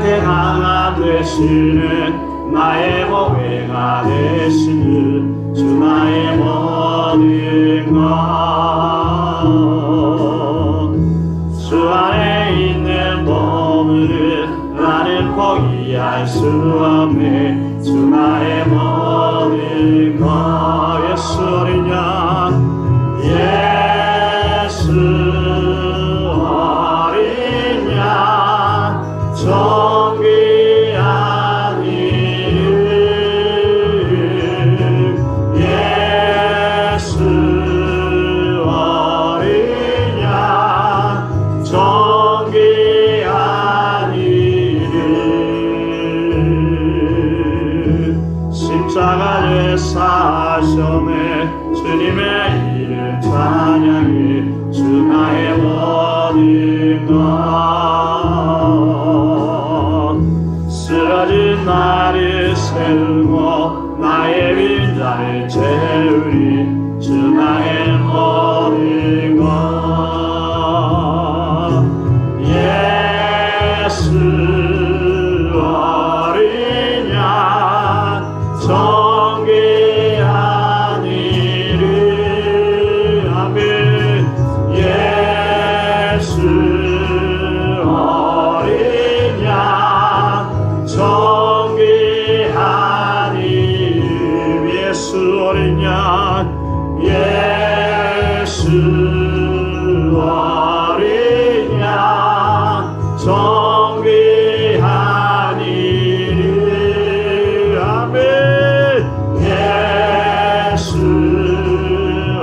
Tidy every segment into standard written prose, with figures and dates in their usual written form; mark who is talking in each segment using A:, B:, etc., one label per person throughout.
A: 때 강함 되시는 나의 보배가 되시는 주 나의 모든 것 주 안에 있는 보물은 나는 포기할 수 없네 주 나의 모든 것 예수 어린 양 예수 어린 양 존귀한 이름 예수 어린 양 존귀한 이름 십자가를 사셨네 주님의 이름 찬양해 주 나의 모든 것 쓰러진 나를 세우고 나의 빈자를 채우리 주 나의 모든 것 예수 어린 양 존귀한 이름 아멘 예수 어린 양 존귀한 이름 예수 어린 양 예수 어린 양 존귀한 이름 아멘 예수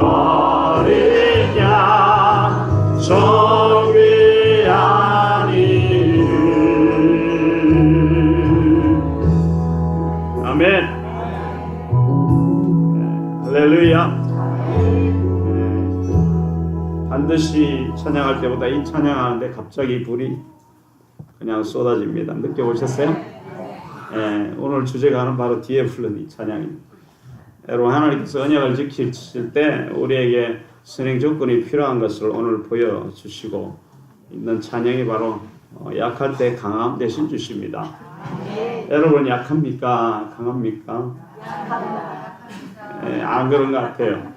A: 어린 양 존귀한 이름 아멘 할렐루야 반드시 찬양할 때보다 이 찬양하는데 갑자기 불이 그냥 쏟아집니다. 느껴보셨어요? 오늘 주제가 하는 바로 뒤에 부른 이 찬양입니다. 여러분 하나님께서 언약을 지키실 때 우리에게 선행 조건이 필요한 것을 오늘 보여주시고 있는 찬양이 바로 약할 때 강함 대신 주십니다. 여러분 약합니까? 강합니까? 안 그런 것 같아요.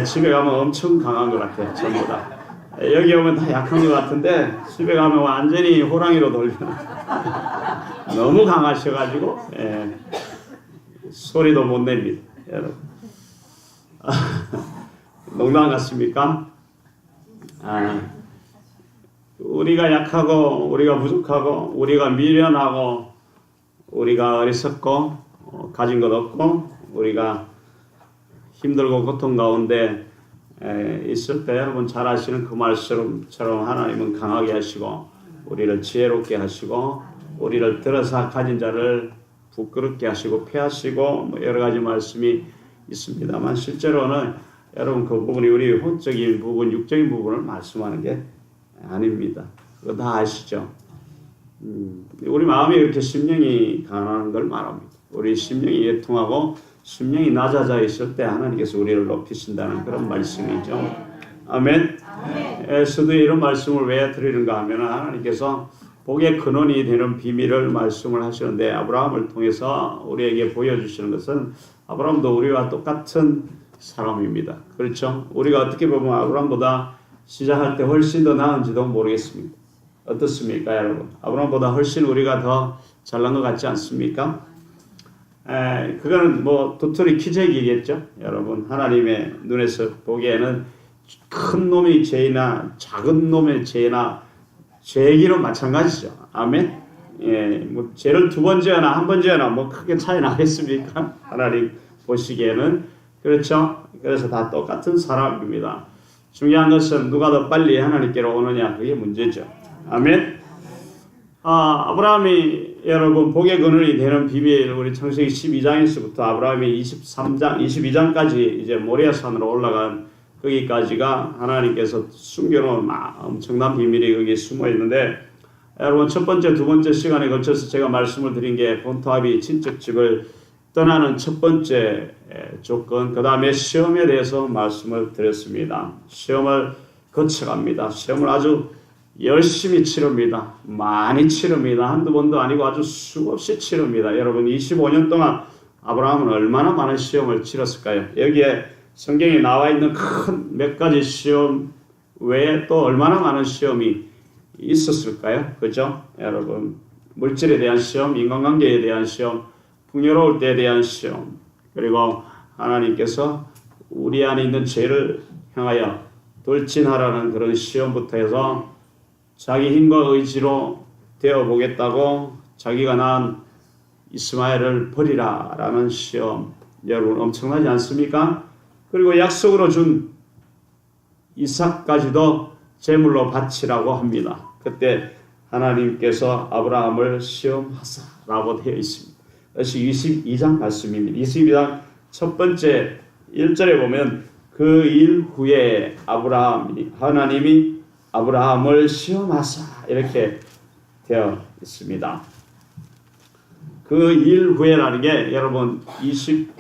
A: 집에 가면 엄청 강한 것 같아요. 전부 다. 여기 오면 다 약한 것 같은데 집에 가면 완전히 호랑이로 돌려. 너무 강하셔가지고 소리도 못 냅니다. 여러분. 농담 같습니까? 우리가 약하고 우리가 부족하고 우리가 미련하고 우리가 어리석고 가진 것 없고 우리가 힘들고 고통 가운데 있을 때 여러분 잘 아시는 그 말씀처럼 하나님은 강하게 하시고 우리를 지혜롭게 하시고 우리를 들어서 가진 자를 부끄럽게 하시고 폐하시고 뭐 여러 가지 말씀이 있습니다만 실제로는 여러분 그 부분이 우리 혼적인 부분, 육적인 부분을 말씀하는 게 아닙니다. 그거 다 아시죠? 우리 마음이 이렇게 심령이 가난한 걸 말합니다. 우리 심령이 예통하고 심령이 낮아져 있을 때 하나님께서 우리를 높이신다는 그런 말씀이죠. 아멘. 에스도 이런 말씀을 왜 드리는가 하면 하나님께서 복의 근원이 되는 비밀을 말씀을 하시는데 아브라함을 통해서 우리에게 보여주시는 것은 아브라함도 우리와 똑같은 사람입니다. 그렇죠? 우리가 어떻게 보면 아브라함보다 시작할 때 훨씬 더 나은지도 모르겠습니다. 어떻습니까, 여러분? 아브라함보다 훨씬 우리가 더 잘난 것 같지 않습니까? 그거는 뭐 도토리 키재기겠죠, 여러분. 하나님의 눈에서 보기에는 큰 놈의 죄나 작은 놈의 죄나 죄기는 마찬가지죠. 아멘. 뭐 죄를 두 번 지어나 한 번 지어나 뭐 크게 차이 나겠습니까? 하나님 보시기에는 그렇죠. 그래서 다 똑같은 사람입니다. 중요한 것은 누가 더 빨리 하나님께로 오느냐 그게 문제죠. 아멘. 아브라함이 여러분 복의 근원이 되는 비밀 우리 창세기 12장에서부터 아브라함이 22장까지 이제 모리아산으로 올라간 거기까지가 하나님께서 숨겨놓은 엄청난 비밀이 거기에 숨어 있는데 여러분 첫 번째, 두 번째 시간에 걸쳐서 제가 말씀을 드린 게 본토합이 친척집을 떠나는 첫 번째 조건, 그 다음에 시험에 대해서 말씀을 드렸습니다. 시험을 거쳐갑니다. 시험을 아주 열심히 치릅니다. 많이 치릅니다. 한두 번도 아니고 아주 수없이 치릅니다. 여러분 25년 동안 아브라함은 얼마나 많은 시험을 치렀을까요? 여기에 성경에 나와 있는 큰 몇 가지 시험 외에 또 얼마나 많은 시험이 있었을까요? 그죠? 여러분 물질에 대한 시험, 인간관계에 대한 시험, 풍요로울 때에 대한 시험, 그리고 하나님께서 우리 안에 있는 죄를 향하여 돌진하라는 그런 시험부터 해서 자기 힘과 의지로 되어보겠다고 자기가 낳은 이스마엘을 버리라 라는 시험, 여러분 엄청나지 않습니까? 그리고 약속으로 준 이삭까지도 제물로 바치라고 합니다. 그때 하나님께서 아브라함을 시험하사라고 되어 있습니다. 그것이 22장 말씀입니다. 22장 첫 번째 1절에 보면 그 일 후에 하나님이 아브라함을 시험하사 이렇게 되어 있습니다. 그 일 후에라는 게 여러분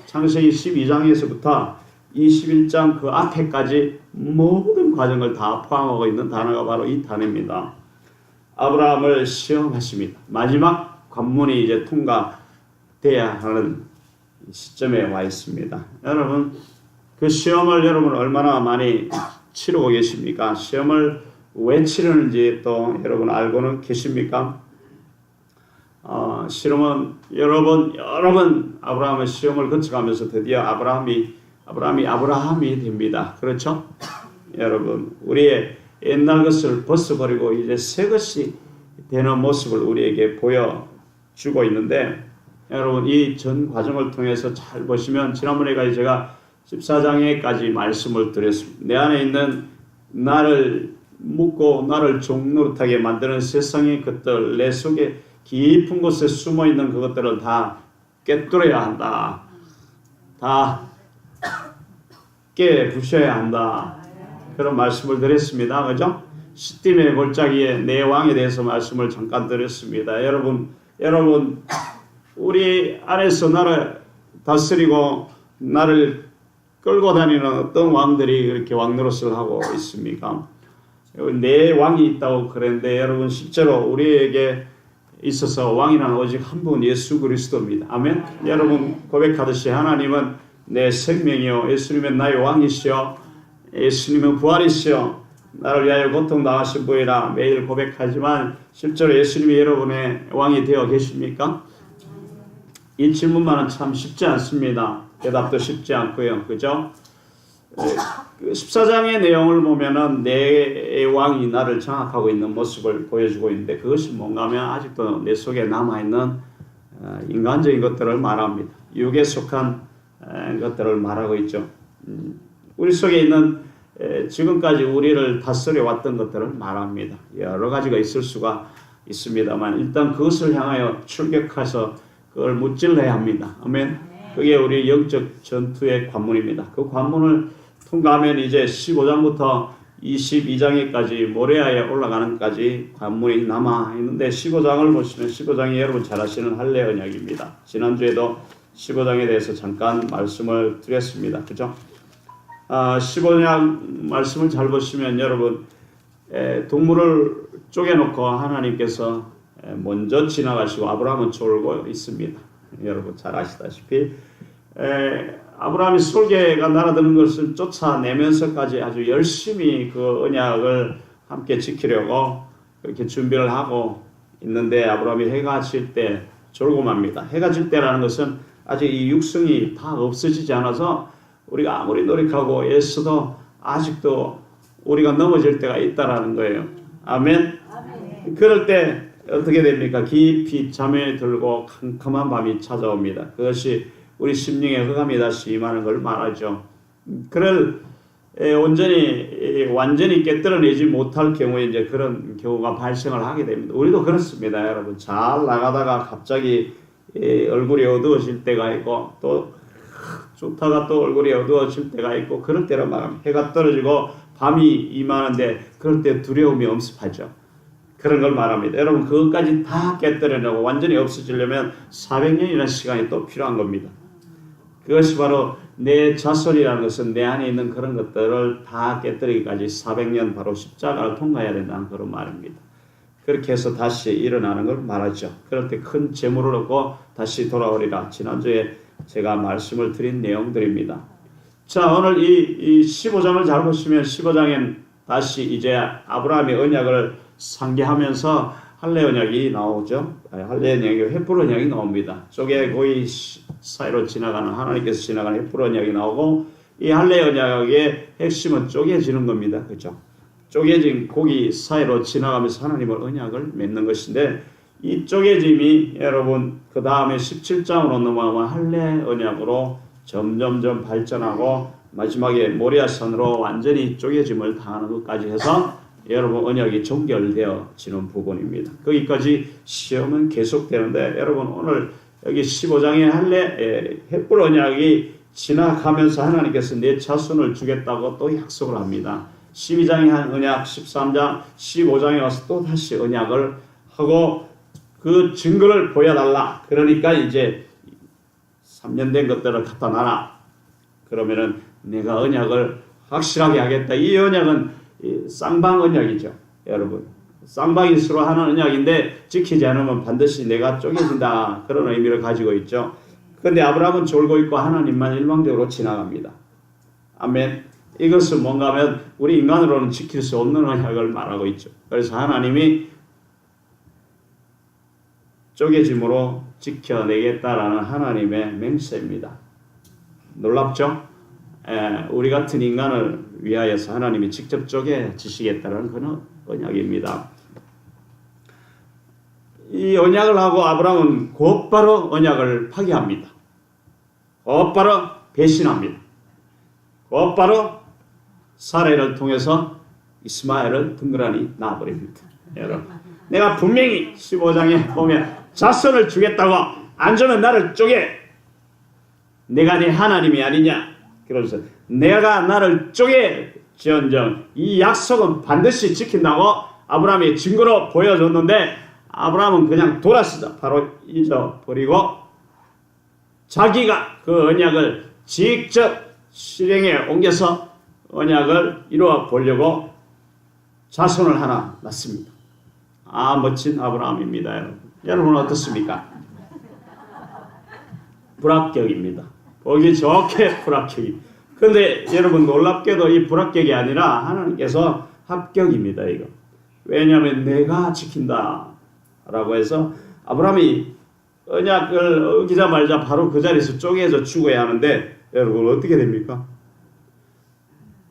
A: 창세기 12장에서부터 21장 그 앞에까지 모든 과정을 다 포함하고 있는 단어가 바로 이 단어입니다. 아브라함을 시험하십니다. 마지막 관문이 이제 통과돼야 하는 시점에 와 있습니다. 여러분 그 시험을 여러분 얼마나 많이 치르고 계십니까? 시험을 왜 치르는지 또 여러분 알고는 계십니까? 시험은 여러 번 아브라함의 시험을 거쳐가면서 드디어 아브라함이 됩니다. 그렇죠? 여러분 우리의 옛날 것을 벗어버리고 이제 새 것이 되는 모습을 우리에게 보여주고 있는데 여러분 이 전 과정을 통해서 잘 보시면 지난번에까지 제가 14장에까지 말씀을 드렸습니다. 내 안에 있는 나를 묶고 나를 종노릇하게 만드는 세상의 것들, 내 속에 깊은 곳에 숨어있는 그것들을 다 꿰뚫어야 한다. 다 깨부셔야 한다. 그런 말씀을 드렸습니다. 그죠? 시딤의 골짜기에 내 왕에 대해서 말씀을 잠깐 드렸습니다. 여러분 우리 안에서 나를 다스리고 나를 끌고 다니는 어떤 왕들이 그렇게 왕노릇을 하고 있습니까? 내 왕이 있다고 그랬는데 여러분 실제로 우리에게 있어서 왕이란 오직 한 분 예수 그리스도입니다. 아멘. 여러분 고백하듯이 하나님은 내 생명이요 예수님은 나의 왕이시여 예수님은 부활이시여 나를 위하여 고통당하신 분이라 매일 고백하지만 실제로 예수님이 여러분의 왕이 되어 계십니까? 이 질문만은 참 쉽지 않습니다. 대답도 쉽지 않고요. 그죠? 14장의 내용을 보면은 내 왕이 나를 장악하고 있는 모습을 보여주고 있는데 그것이 뭔가 하면 아직도 내 속에 남아있는 인간적인 것들을 말합니다. 육에 속한 것들을 말하고 있죠. 우리 속에 있는 지금까지 우리를 다스려 왔던 것들을 말합니다. 여러 가지가 있을 수가 있습니다만 일단 그것을 향하여 출격해서 그걸 무찔러야 합니다. 아멘. 그게 우리 영적 전투의 관문입니다. 그 관문을 통과하면 이제 15장부터 22장에까지 모레아에 올라가는까지 관문이 남아 있는데 15장을 보시면 15장이 여러분 잘 아시는 할례 언약입니다. 지난주에도 15장에 대해서 잠깐 말씀을 드렸습니다. 그죠? 15장 말씀을 잘 보시면 여러분 동물을 쪼개놓고 하나님께서 먼저 지나가시고 아브라함은 쫄고 있습니다. 여러분 잘 아시다시피 아브라함이 솔개가 날아드는 것을 쫓아내면서까지 아주 열심히 그 언약을 함께 지키려고 그렇게 준비를 하고 있는데 아브라함이 해가 질 때 졸고 맙니다. 해가 질 때라는 것은 아직 이 육성이 다 없어지지 않아서 우리가 아무리 노력하고 애써도 아직도 우리가 넘어질 때가 있다라는 거예요. 아멘. 그럴 때 어떻게 됩니까? 깊이 잠에 들고 캄캄한 밤이 찾아옵니다. 그것이 우리 심령의 흑암이 다시 임하는 걸 말하죠. 그를 완전히 깨뜨려내지 못할 경우에 이제 그런 경우가 발생을 하게 됩니다. 우리도 그렇습니다, 여러분. 잘 나가다가 갑자기 얼굴이 어두워질 때가 있고 또 좋다가 또 얼굴이 어두워질 때가 있고 그럴 때로 말합니다. 해가 떨어지고 밤이 임하는데 그럴 때 두려움이 엄습하죠. 그런 걸 말합니다. 여러분 그것까지 다 깨뜨려내고 완전히 없어지려면 400년이라는 시간이 또 필요한 겁니다. 그것이 바로 내 자손이라는 것은 내 안에 있는 그런 것들을 다 깨뜨리기까지 400년 바로 십자가를 통과해야 된다는 그런 말입니다. 그렇게 해서 다시 일어나는 걸 말하죠. 그럴 때 큰 재물을 얻고 다시 돌아오리라. 지난주에 제가 말씀을 드린 내용들입니다. 자, 오늘 이 15장을 잘 보시면 15장엔 다시 이제 아브라함의 언약을 상기하면서 할례 언약이 나오죠. 할례 언약이 횃불 언약이 나옵니다. 쪽에 고이 사이로 지나가는 하나님께서 지나가는 횃불 언약이 나오고 이 할례 언약의 핵심은 쪼개지는 겁니다. 그렇죠? 쪼개진 고기 사이로 지나가면서 하나님을 언약을 맺는 것인데 이 쪼개짐이 여러분 그 다음에 17장으로 넘어가면 할례 언약으로 점점점 발전하고 마지막에 모리아산으로 완전히 쪼개짐을 당하는 것까지 해서 여러분 언약이 종결되어지는 부분입니다. 거기까지 시험은 계속되는데 여러분 오늘 여기 15장의 할례 횃불 언약이 지나가면서 하나님께서 내 자손을 주겠다고 또 약속을 합니다. 12장에 한 언약, 13장, 15장에 와서 또 다시 언약을 하고 그 증거를 보여달라. 그러니까 이제 3년 된 것들을 갖다 놔라. 그러면은 내가 언약을 확실하게 하겠다. 이 언약은 쌍방 언약이죠. 여러분. 쌍방이 서로 하는 언약인데 지키지 않으면 반드시 내가 쪼개진다. 그런 의미를 가지고 있죠. 그런데 아브라함은 졸고 있고 하나님만 일방적으로 지나갑니다. 아멘. 이것은 뭔가 하면 우리 인간으로는 지킬 수 없는 언약을 말하고 있죠. 그래서 하나님이 쪼개짐으로 지켜내겠다라는 하나님의 맹세입니다. 놀랍죠? 우리 같은 인간을 위하여서 하나님이 직접 쪼개지시겠다는 그런 언약입니다. 이 언약을 하고 아브라함은 곧바로 언약을 파기합니다. 곧바로 배신합니다. 곧바로 사레를 통해서 이스마엘을 덩그러니 낳아버립니다. 여러분, 내가 분명히 15장에 보면 자손을 주겠다고 안 주면 나를 쪼개. 내가 네 하나님이 아니냐. 그러면서 내가 나를 쪼개지언정 이 약속은 반드시 지킨다고 아브라함이 증거로 보여줬는데 아브라함은 그냥 돌아서서 바로 잊어버리고 자기가 그 언약을 직접 실행에 옮겨서 언약을 이루어 보려고 자손을 하나 낳습니다. 아, 멋진 아브라함입니다. 여러분. 여러분은 어떻습니까? 불합격입니다. 보기 좋게 불합격입니다. 그런데 여러분 놀랍게도 이 불합격이 아니라 하나님께서 합격입니다. 이거. 왜냐하면 내가 지킨다 라고 해서 아브라함이 언약을 어기자마자 바로 그 자리에서 쪼개져 죽어야 하는데 여러분 어떻게 됩니까?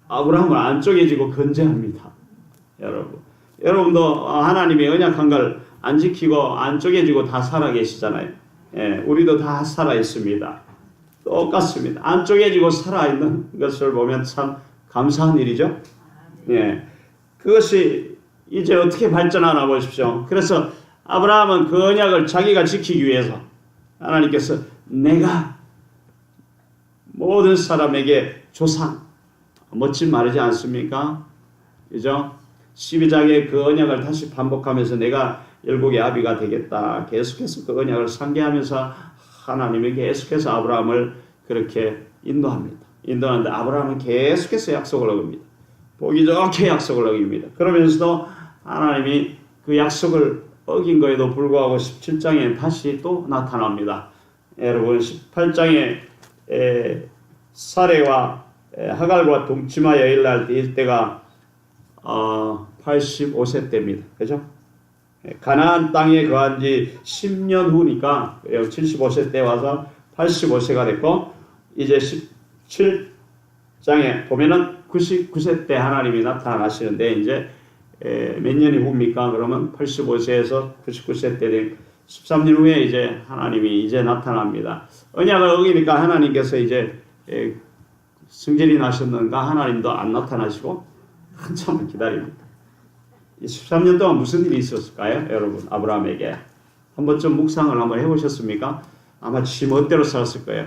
A: 아브라함은 안 쪼개지고 건재합니다. 여러분도 하나님이 언약한 걸 안 지키고 안 쪼개지고 다 살아 계시잖아요. 예, 우리도 다 살아 있습니다. 똑같습니다. 안 쪼개지고 살아있는 것을 보면 참 감사한 일이죠. 예, 그것이 이제 어떻게 발전하나 보십시오. 그래서 아브라함은 그 언약을 자기가 지키기 위해서 하나님께서 내가 모든 사람에게 조상, 멋진 말이지 않습니까? 그죠? 12장의 그 언약을 다시 반복하면서 내가 열국의 아비가 되겠다. 계속해서 그 언약을 상기하면서 하나님이 계속해서 아브라함을 그렇게 인도합니다. 인도하는데 아브라함은 계속해서 약속을 어깁니다. 보기 좋게 약속을 어깁니다. 그러면서도 하나님이 그 약속을 어긴 거에도 불구하고 17장에 다시 또 나타납니다. 여러분 18장에 사레와 하갈과 동치마 여인날 이때가 85세 때입니다. 그죠? 가나안 땅에 거한 지 10년 후니까 75세 때 와서 85세가 됐고 이제 17장에 보면은 99세 때 하나님이 나타나시는데 이제 몇 년이 후입니까? 그러면 85세에서 99세 때 된 13년 후에 이제 하나님이 이제 나타납니다. 언약을 어기니까 하나님께서 이제 승진이 나셨는가 하나님도 안 나타나시고 한참을 기다립니다. 13년 동안 무슨 일이 있었을까요? 여러분 아브라함에게 한 번쯤 묵상을 한번 해보셨습니까? 아마 지 멋대로 살았을 거예요.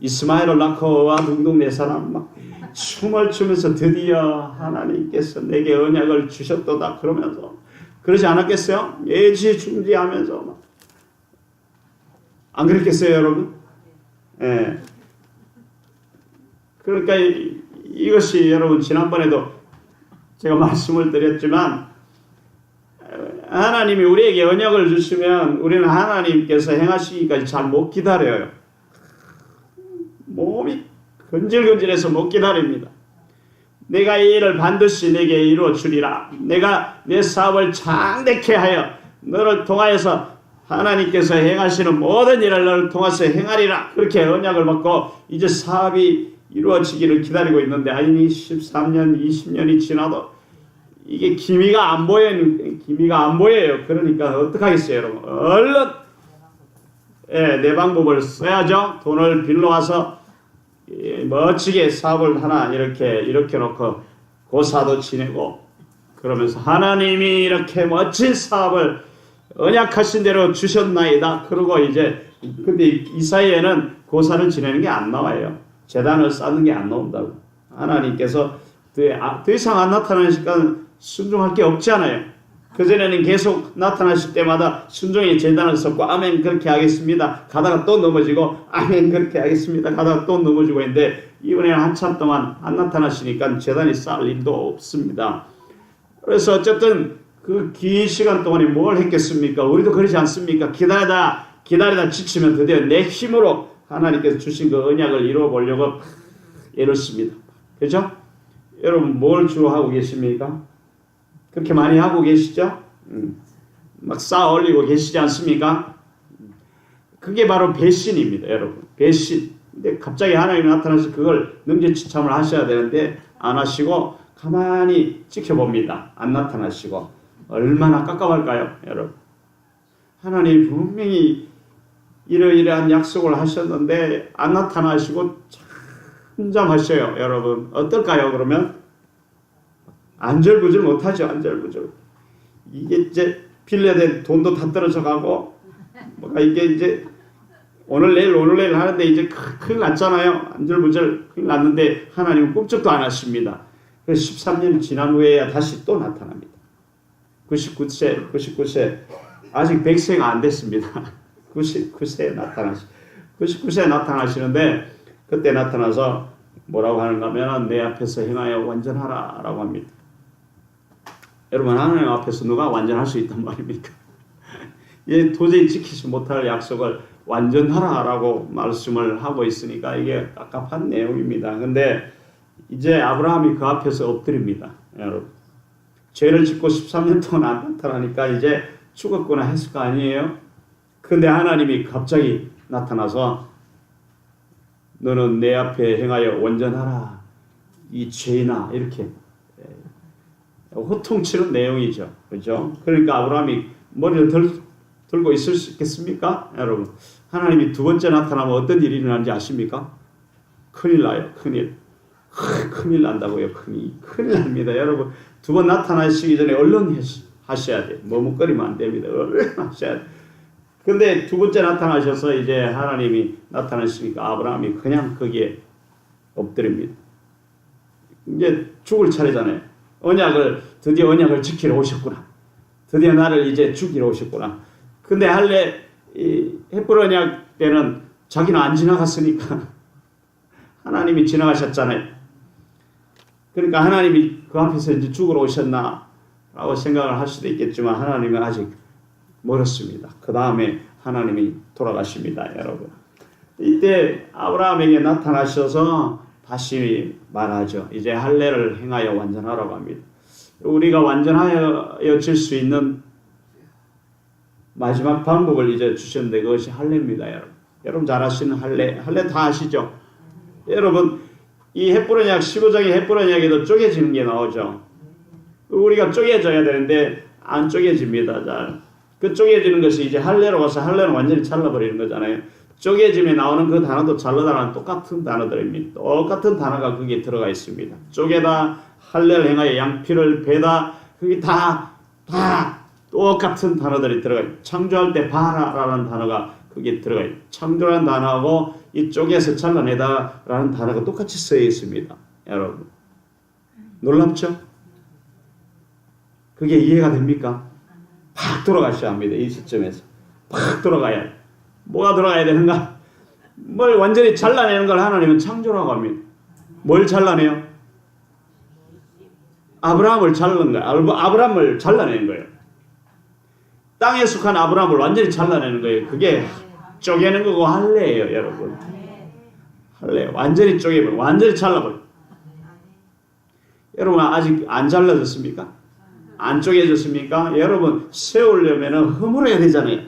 A: 이스마엘을 낳고 와 둥둥 네 사람 막 춤을 추면서 드디어 하나님께서 내게 언약을 주셨도다 그러면서 그러지 않았겠어요? 예지중지하면서 막. 안 그랬겠어요 여러분? 예. 그러니까 이것이 여러분 지난번에도 제가 말씀을 드렸지만 하나님이 우리에게 언약을 주시면 우리는 하나님께서 행하시기까지 잘 못 기다려요. 몸이 근질근질해서 못 기다립니다. 내가 이 일을 반드시 내게 이루어 주리라. 내가 내 사업을 장대케 하여 너를 통하여서 하나님께서 행하시는 모든 일을 너를 통해서 행하리라. 그렇게 언약을 받고 이제 사업이 이루어지기를 기다리고 있는데 아니 13년, 20년이 지나도 이게 기미가 안 보여요. 그러니까 어떡하겠어요, 여러분? 얼른 내 방법을 써야죠. 돈을 빌려와서 멋지게 사업을 하나 이렇게 놓고 고사도 지내고 그러면서 하나님이 이렇게 멋진 사업을 언약하신 대로 주셨나이다. 그러고 이제 근데 이 사이에는 고사를 지내는 게 안 나와요. 제단을 쌓는 게 안 나온다고. 하나님께서 더 이상 안 나타나시니까 순종할 게 없잖아요. 그전에는 계속 나타나실 때마다 순종의 제단을 쌓고 아멘 그렇게 하겠습니다. 가다가 또 넘어지고 아멘 그렇게 하겠습니다. 가다가 또 넘어지고 있는데 이번에는 한참 동안 안 나타나시니까 제단이 쌓을 일도 없습니다. 그래서 어쨌든 그 긴 시간 동안에 뭘 했겠습니까? 우리도 그러지 않습니까? 기다리다 지치면 드디어 내 힘으로 하나님께서 주신 그 언약을 이루어 보려고 애를 씁니다. 그죠? 여러분 뭘 주로 하고 계십니까? 그렇게 많이 하고 계시죠? 막 쌓아 올리고 계시지 않습니까? 그게 바로 배신입니다, 여러분. 배신. 근데 갑자기 하나님이 나타나서 그걸 능지치참을 하셔야 되는데 안 하시고 가만히 지켜봅니다. 안 나타나시고. 얼마나 깝깝할까요, 여러분? 하나님이 분명히 이러이러한 약속을 하셨는데 안 나타나시고 잠잠하셔요, 여러분. 어떨까요, 그러면? 안절부절 못하죠, 안절부절. 이게 이제 빌려된 돈도 다 떨어져 가고, 뭐가 이게 이제 오늘 내일 하는데 이제 큰일 났잖아요. 안절부절 큰일 났는데 하나님은 꿈쩍도 안 하십니다. 그래서 13년 지난 후에야 다시 또 나타납니다. 99세, 아직 100세가 안 됐습니다. 99세에 99세에 나타나시는데, 그때 나타나서 뭐라고 하는가 하면, 내 앞에서 행하여 완전하라 라고 합니다. 여러분, 하나님 앞에서 누가 완전할 수 있단 말입니까? 예, 도저히 지키지 못할 약속을 완전하라 라고 말씀을 하고 있으니까 이게 깝깝한 내용입니다. 근데 이제 아브라함이 그 앞에서 엎드립니다. 여러분. 죄를 짓고 13년 동안 안 나타나니까 이제 죽었구나 했을 거 아니에요? 근데 하나님이 갑자기 나타나서 너는 내 앞에 행하여 완전하라. 이 죄인아. 이렇게 호통치는 내용이죠. 그렇죠? 그러니까 아브라함이 머리를 들고 있을 수 있겠습니까? 여러분. 하나님이 두 번째 나타나면 어떤 일이 일어나는지 아십니까? 큰일 나요. 큰일 난다고요. 큰일 납니다. 여러분. 두 번 나타나시기 전에 얼른 하셔야 돼요. 머뭇거리면 안 됩니다. 얼른 하셔야 돼요. 근데 두 번째 나타나셔서 이제 하나님이 나타나시니까 아브라함이 그냥 거기에 엎드립니다. 이제 죽을 차례잖아요. 드디어 언약을 지키러 오셨구나. 드디어 나를 이제 죽이러 오셨구나. 근데 헷불 언약 때는 자기는 안 지나갔으니까 하나님이 지나가셨잖아요. 그러니까 하나님이 그 앞에서 이제 죽으러 오셨나 라고 생각을 할 수도 있겠지만 하나님은 아직 멀었습니다. 그 다음에 하나님이 돌아가십니다, 여러분. 이때 아브라함에게 나타나셔서 다시 말하죠. 이제 할례를 행하여 완전하라고 합니다. 우리가 완전하여질 수 있는 마지막 방법을 이제 주셨는데 그것이 할례입니다, 여러분. 여러분 잘 아시는 할례 다 아시죠? 여러분 이 헷불 언약 15장의 헷불 언약에도 쪼개지는 게 나오죠. 우리가 쪼개져야 되는데 안 쪼개집니다. 잘. 그 쪼개지는 것이 이제 할례로 가서 할례는 완전히 잘라버리는 거잖아요. 쪼개짐에 나오는 그 단어도 잘라달라는 똑같은 단어들입니다. 똑같은 단어가 거기에 들어가 있습니다. 쪼개다, 할례를 행하여 양피를 베다, 그게 다 똑같은 단어들이 들어가요. 창조할 때 바라라는 단어가 거기에 들어가요. 창조라는 단어하고 이 쪼개서 잘라내다라는 단어가 똑같이 쓰여 있습니다. 여러분. 놀랍죠? 그게 이해가 됩니까? 팍 돌아가셔야 합니다. 이 시점에서. 팍 돌아가야 돼. 뭐가 돌아가야 되는가? 뭘 완전히 잘라내는 걸 하나님은 창조라고 합니다. 뭘 잘라내요? 아브라함을 잘라낸 거예요. 아브라함을 잘라내는 거예요. 땅에 속한 아브라함을 완전히 잘라내는 거예요. 그게 쪼개는 거고 할례예요, 여러분. 할례. 완전히 쪼개버려. 완전히 잘라버려. 여러분 아직 안 잘라졌습니까? 안 쪼개졌습니까? 여러분 세우려면 허물어야 되잖아요.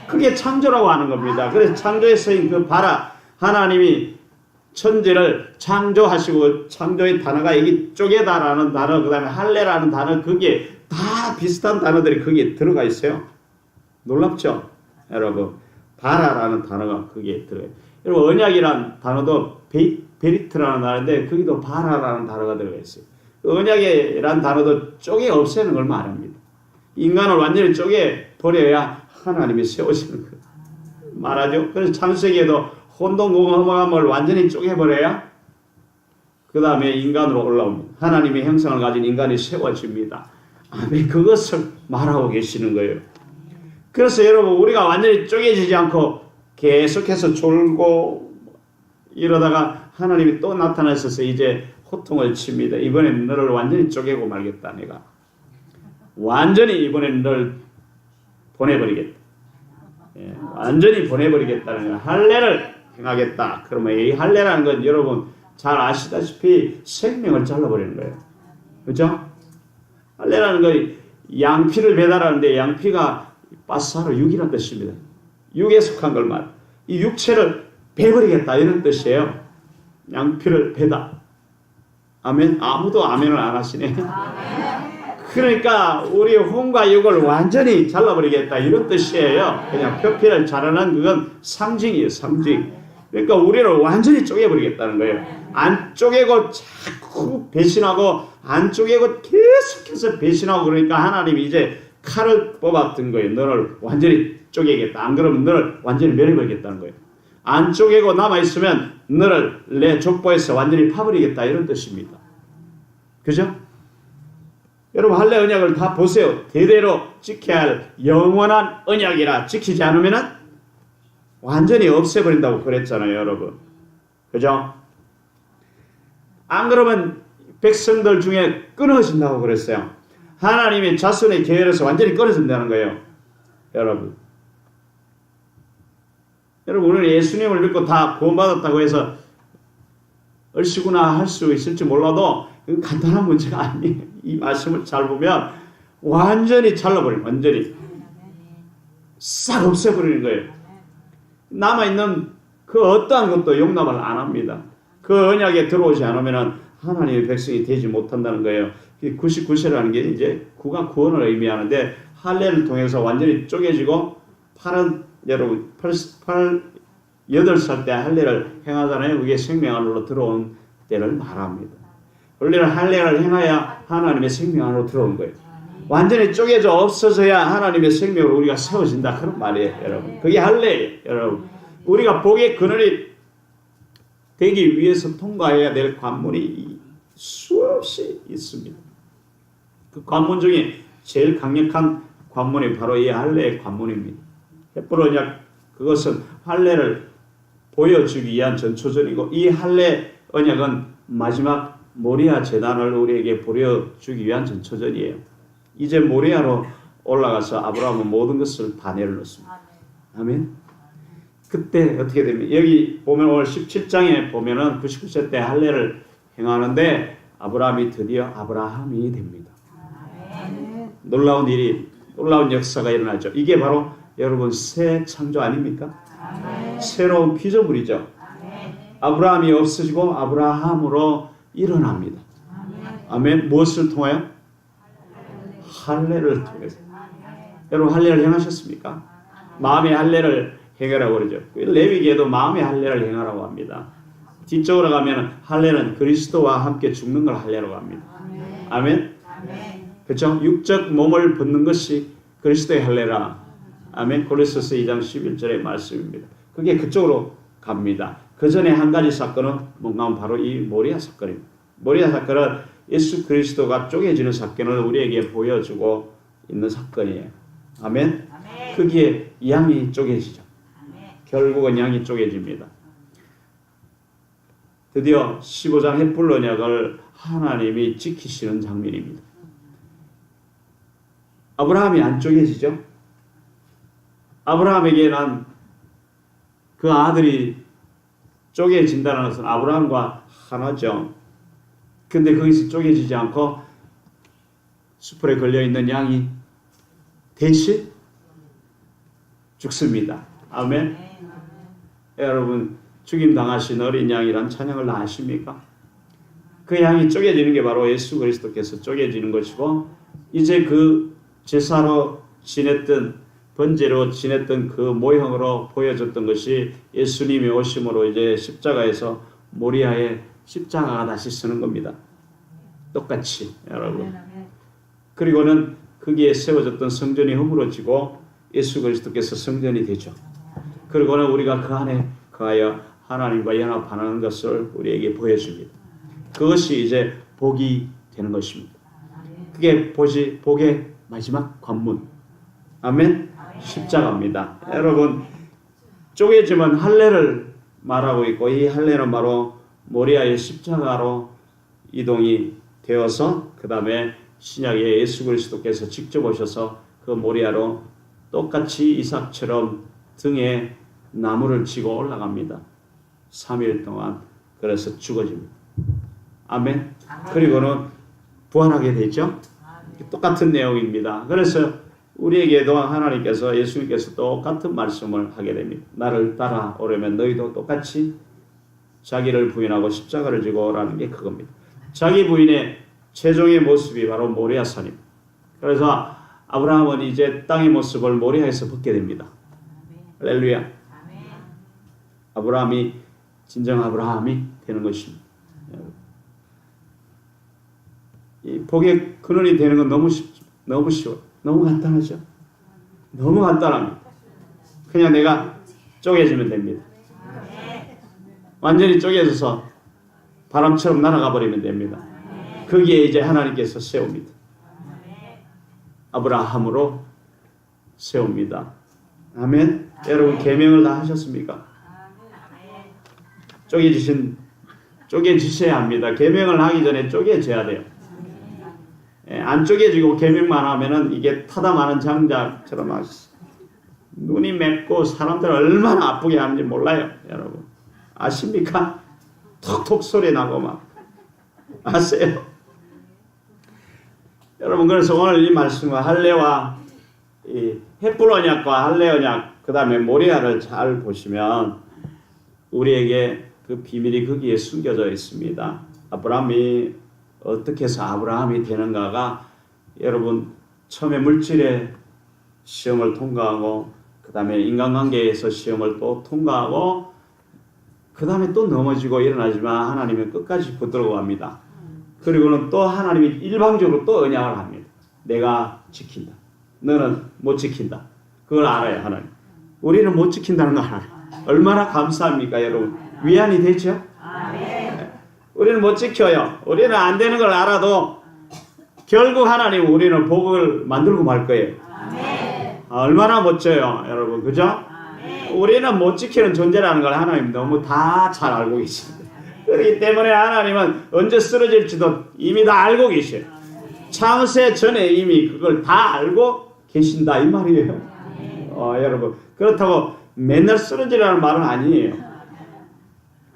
A: 그게 창조라고 하는 겁니다. 그래서 창조의 서인 그 바라 하나님이 천지를 창조하시고 창조의 단어가 여기 쪼개다라는 단어 그 다음에 할례라는 단어 그게 다 비슷한 단어들이 거기에 들어가 있어요. 놀랍죠? 여러분 바라라는 단어가 거기에 들어가요. 여러분 언약이라는 단어도 베리트라는 단어인데 거기도 바라라는 단어가 들어가 있어요. 언약이라는 단어도 쪼개 없애는 걸 말합니다. 인간을 완전히 쪼개 버려야 하나님이 세우시는 거예요. 말하죠. 그래서 창세기에도 혼동공허함을 완전히 쪼개버려야 그 다음에 인간으로 올라옵니다. 하나님의 형상을 가진 인간이 세워집니다. 아멘. 그것을 말하고 계시는 거예요. 그래서 여러분 우리가 완전히 쪼개지지 않고 계속해서 졸고 이러다가 하나님이 또 나타나셔서 이제 호통을 칩니다. 이번엔 너를 완전히 쪼개고 말겠다. 내가 완전히 이번엔 너를 보내버리겠다. 예, 완전히 보내버리겠다는 거예요. 할례를 행하겠다. 그러면 이 할례라는 건 여러분 잘 아시다시피 생명을 잘라버리는 거예요. 그렇죠? 할례라는 건 양피를 배달하는데 양피가 바사로 육이라는 뜻입니다. 육에 속한 걸 말. 이 육체를 베버리겠다 이런 뜻이에요. 양피를 베다. 아멘. 아무도 아멘을 안 하시네. 그러니까 우리 혼과 육을 완전히 잘라버리겠다 이런 뜻이에요. 그냥 표피를 자르는 그건 상징이에요. 상징. 그러니까 우리를 완전히 쪼개버리겠다는 거예요. 안 쪼개고 자꾸 배신하고 안 쪼개고 계속해서 배신하고 그러니까 하나님이 이제 칼을 뽑았던 거예요. 너를 완전히 쪼개겠다. 안 그러면 너를 완전히 멸해버리겠다는 거예요. 안 쪼개고 남아있으면 너를 내 족보에서 완전히 파버리겠다 이런 뜻입니다. 그죠? 여러분 할례 언약을 다 보세요. 대대로 지켜야 할 영원한 언약이라 지키지 않으면 완전히 없애버린다고 그랬잖아요. 여러분. 그죠? 안 그러면 백성들 중에 끊어진다고 그랬어요. 하나님의 자손의 계열에서 완전히 끊어진다는 거예요. 여러분. 여러분 우리는 예수님을 믿고 다 구원받았다고 해서 얼씨구나 할 수 있을지 몰라도 이건 간단한 문제가 아니에요. 이 말씀을 잘 보면 완전히 잘라버려요. 완전히 싹 없애버리는 거예요. 남아있는 그 어떠한 것도 용납을 안 합니다. 그 언약에 들어오지 않으면 하나님의 백성이 되지 못한다는 거예요. 99세라는 게 이제 구가 구원을 의미하는데 할례를 통해서 완전히 쪼개지고 여러분 8살 때 할례를 행하잖아요. 그게 생명 안으로 들어온 때를 말합니다. 원래는 할례를 행해야 하나님의 생명 안으로 들어온 거예요. 완전히 쪼개져 없어져야 하나님의 생명으로 우리가 세워진다 그런 말이에요. 여러분. 그게 할례예요. 여러분. 우리가 복의 그늘이 되기 위해서 통과해야 될 관문이 수없이 있습니다. 그 관문 중에 제일 강력한 관문이 바로 이 할례의 관문입니다. 햇불 언약 그것은 할례를 보여주기 위한 전초전이고 이 할례 언약은 마지막 모리아 제단을 우리에게 보여주기 위한 전초전이에요. 이제 모리아로 올라가서 아브라함은 모든 것을 다 내려놓습니다. 아멘. 그때 어떻게 됩니까? 여기 보면 오늘 17장에 보면은 99세 때 할례를 행하는데 아브라함이 드디어 아브라함이 됩니다. 놀라운 일이 놀라운 역사가 일어나죠. 이게 바로 여러분 새 창조 아닙니까? 새로운 피조물이죠. 아브라함이 없어지고 아브라함으로 일어납니다. 아멘. 무엇을 통하여? 할례를 통해서. 여러분 할례를 행하셨습니까? 마음의 할례를 행하라고 그러죠. 레위기에도 마음의 할례를 행하라고 합니다. 뒤쪽으로 가면 할례는 그리스도와 함께 죽는 걸 할례라고 합니다. 아멘. 그렇죠? 육적 몸을 벗는 것이 그리스도의 할례라. 아멘. 고린도서 2장 11절의 말씀입니다. 그게 그쪽으로 갑니다. 그 전에 한 가지 사건은 뭔가 하면 바로 이 모리아 사건입니다. 모리아 사건은 예수 그리스도가 쪼개지는 사건을 우리에게 보여주고 있는 사건이에요. 아멘. 거기에 양이 쪼개지죠. 결국은 양이 쪼개집니다. 드디어 15장 햇불 언약을 하나님이 지키시는 장면입니다. 아브라함이 안 쪼개지죠? 아브라함에게는 그 아들이 쪼개진다는 것은 아브라함과 하나죠. 근데 거기서 쪼개지지 않고 수풀에 걸려있는 양이 대신 죽습니다. 아멘. 여러분, 죽임 당하신 어린 양이란 찬양을 아십니까? 그 양이 쪼개지는 게 바로 예수 그리스도께서 쪼개지는 것이고, 이제 그 제사로 지냈던, 번제로 지냈던 그 모형으로 보여줬던 것이 예수님이 오심으로 이제 십자가에서 모리아의 십자가가 다시 쓰는 겁니다. 똑같이, 여러분. 그리고는 거기에 세워졌던 성전이 허물어지고 예수 그리스도께서 성전이 되죠. 그리고는 우리가 그 안에 거하여 하나님과 연합하는 것을 우리에게 보여줍니다. 그것이 이제 복이 되는 것입니다. 그게 복의 마지막 관문. 아멘. 십자가입니다. 여러분, 쪼개지면 할례를 말하고 있고, 이 할례는 바로 모리아의 십자가로 이동이 되어서 그 다음에 신약에 예수 그리스도께서 직접 오셔서 그 모리아로 똑같이 이삭처럼 등에 나무를 지고 올라갑니다. 3일 동안. 그래서 죽어집니다. 아멘. 그리고는 부활하게 되죠. 똑같은 내용입니다. 그래서 우리에게도 하나님께서, 예수님께서 똑같은 말씀을 하게 됩니다. 나를 따라오려면 너희도 똑같이 자기를 부인하고 십자가를 지고 오라는 게 그겁니다. 자기 부인의 최종의 모습이 바로 모리아산입니다. 그래서 아브라함은 이제 땅의 모습을 모리아에서 벗게 됩니다. 할렐루야. 아브라함이 진정 아브라함이 되는 것입니다. 이 복의 근원이 되는 건 너무 쉬워요. 너무 간단하죠. 너무 간단합니다. 그냥 내가 쪼개지면 됩니다. 완전히 쪼개져서 바람처럼 날아가 버리면 됩니다. 거기에 이제 하나님께서 세웁니다. 아브라함으로 세웁니다. 아멘. 여러분, 계명을 다 하셨습니까? 쪼개지셔야 합니다. 계명을 하기 전에 쪼개져야 돼요. 안 쪼개지고 계명만 하면은 이게 타다 마는 장작처럼 눈이 맵고 사람들 얼마나 아프게 하는지 몰라요. 여러분, 아십니까? 톡톡 소리 나고 막 아세요? 여러분, 그래서 오늘 이 말씀과 할례와 이 햇불 언약과 할례 언약, 그 다음에 모리아를 잘 보시면 우리에게 그 비밀이 거기에 숨겨져 있습니다. 아브라함이 어떻게 해서 아브라함이 되는가가, 여러분, 처음에 물질의 시험을 통과하고 그 다음에 인간관계에서 시험을 또 통과하고 그 다음에 또 넘어지고 일어나지만 하나님은 끝까지 붙들고 갑니다. 그리고는 또 하나님이 일방적으로 또 언약을 합니다. 내가 지킨다. 너는 못 지킨다. 그걸 알아요, 하나님. 우리는 못 지킨다는 거 알아요. 얼마나 감사합니까, 여러분? 위안이 되죠? 네. 우리는 못 지켜요. 우리는 안 되는 걸 알아도 결국 하나님 우리는 복을 만들고 말 거예요. 얼마나 멋져요, 여러분. 그죠? 우리는 못 지키는 존재라는 걸 하나님 너무 다 잘 알고 계십니다. 그렇기 때문에 하나님은 언제 쓰러질지도 이미 다 알고 계셔요. 창세 전에 이미 그걸 다 알고 계신다, 이 말이에요. 여러분, 그렇다고 맨날 쓰러지라는 말은 아니에요.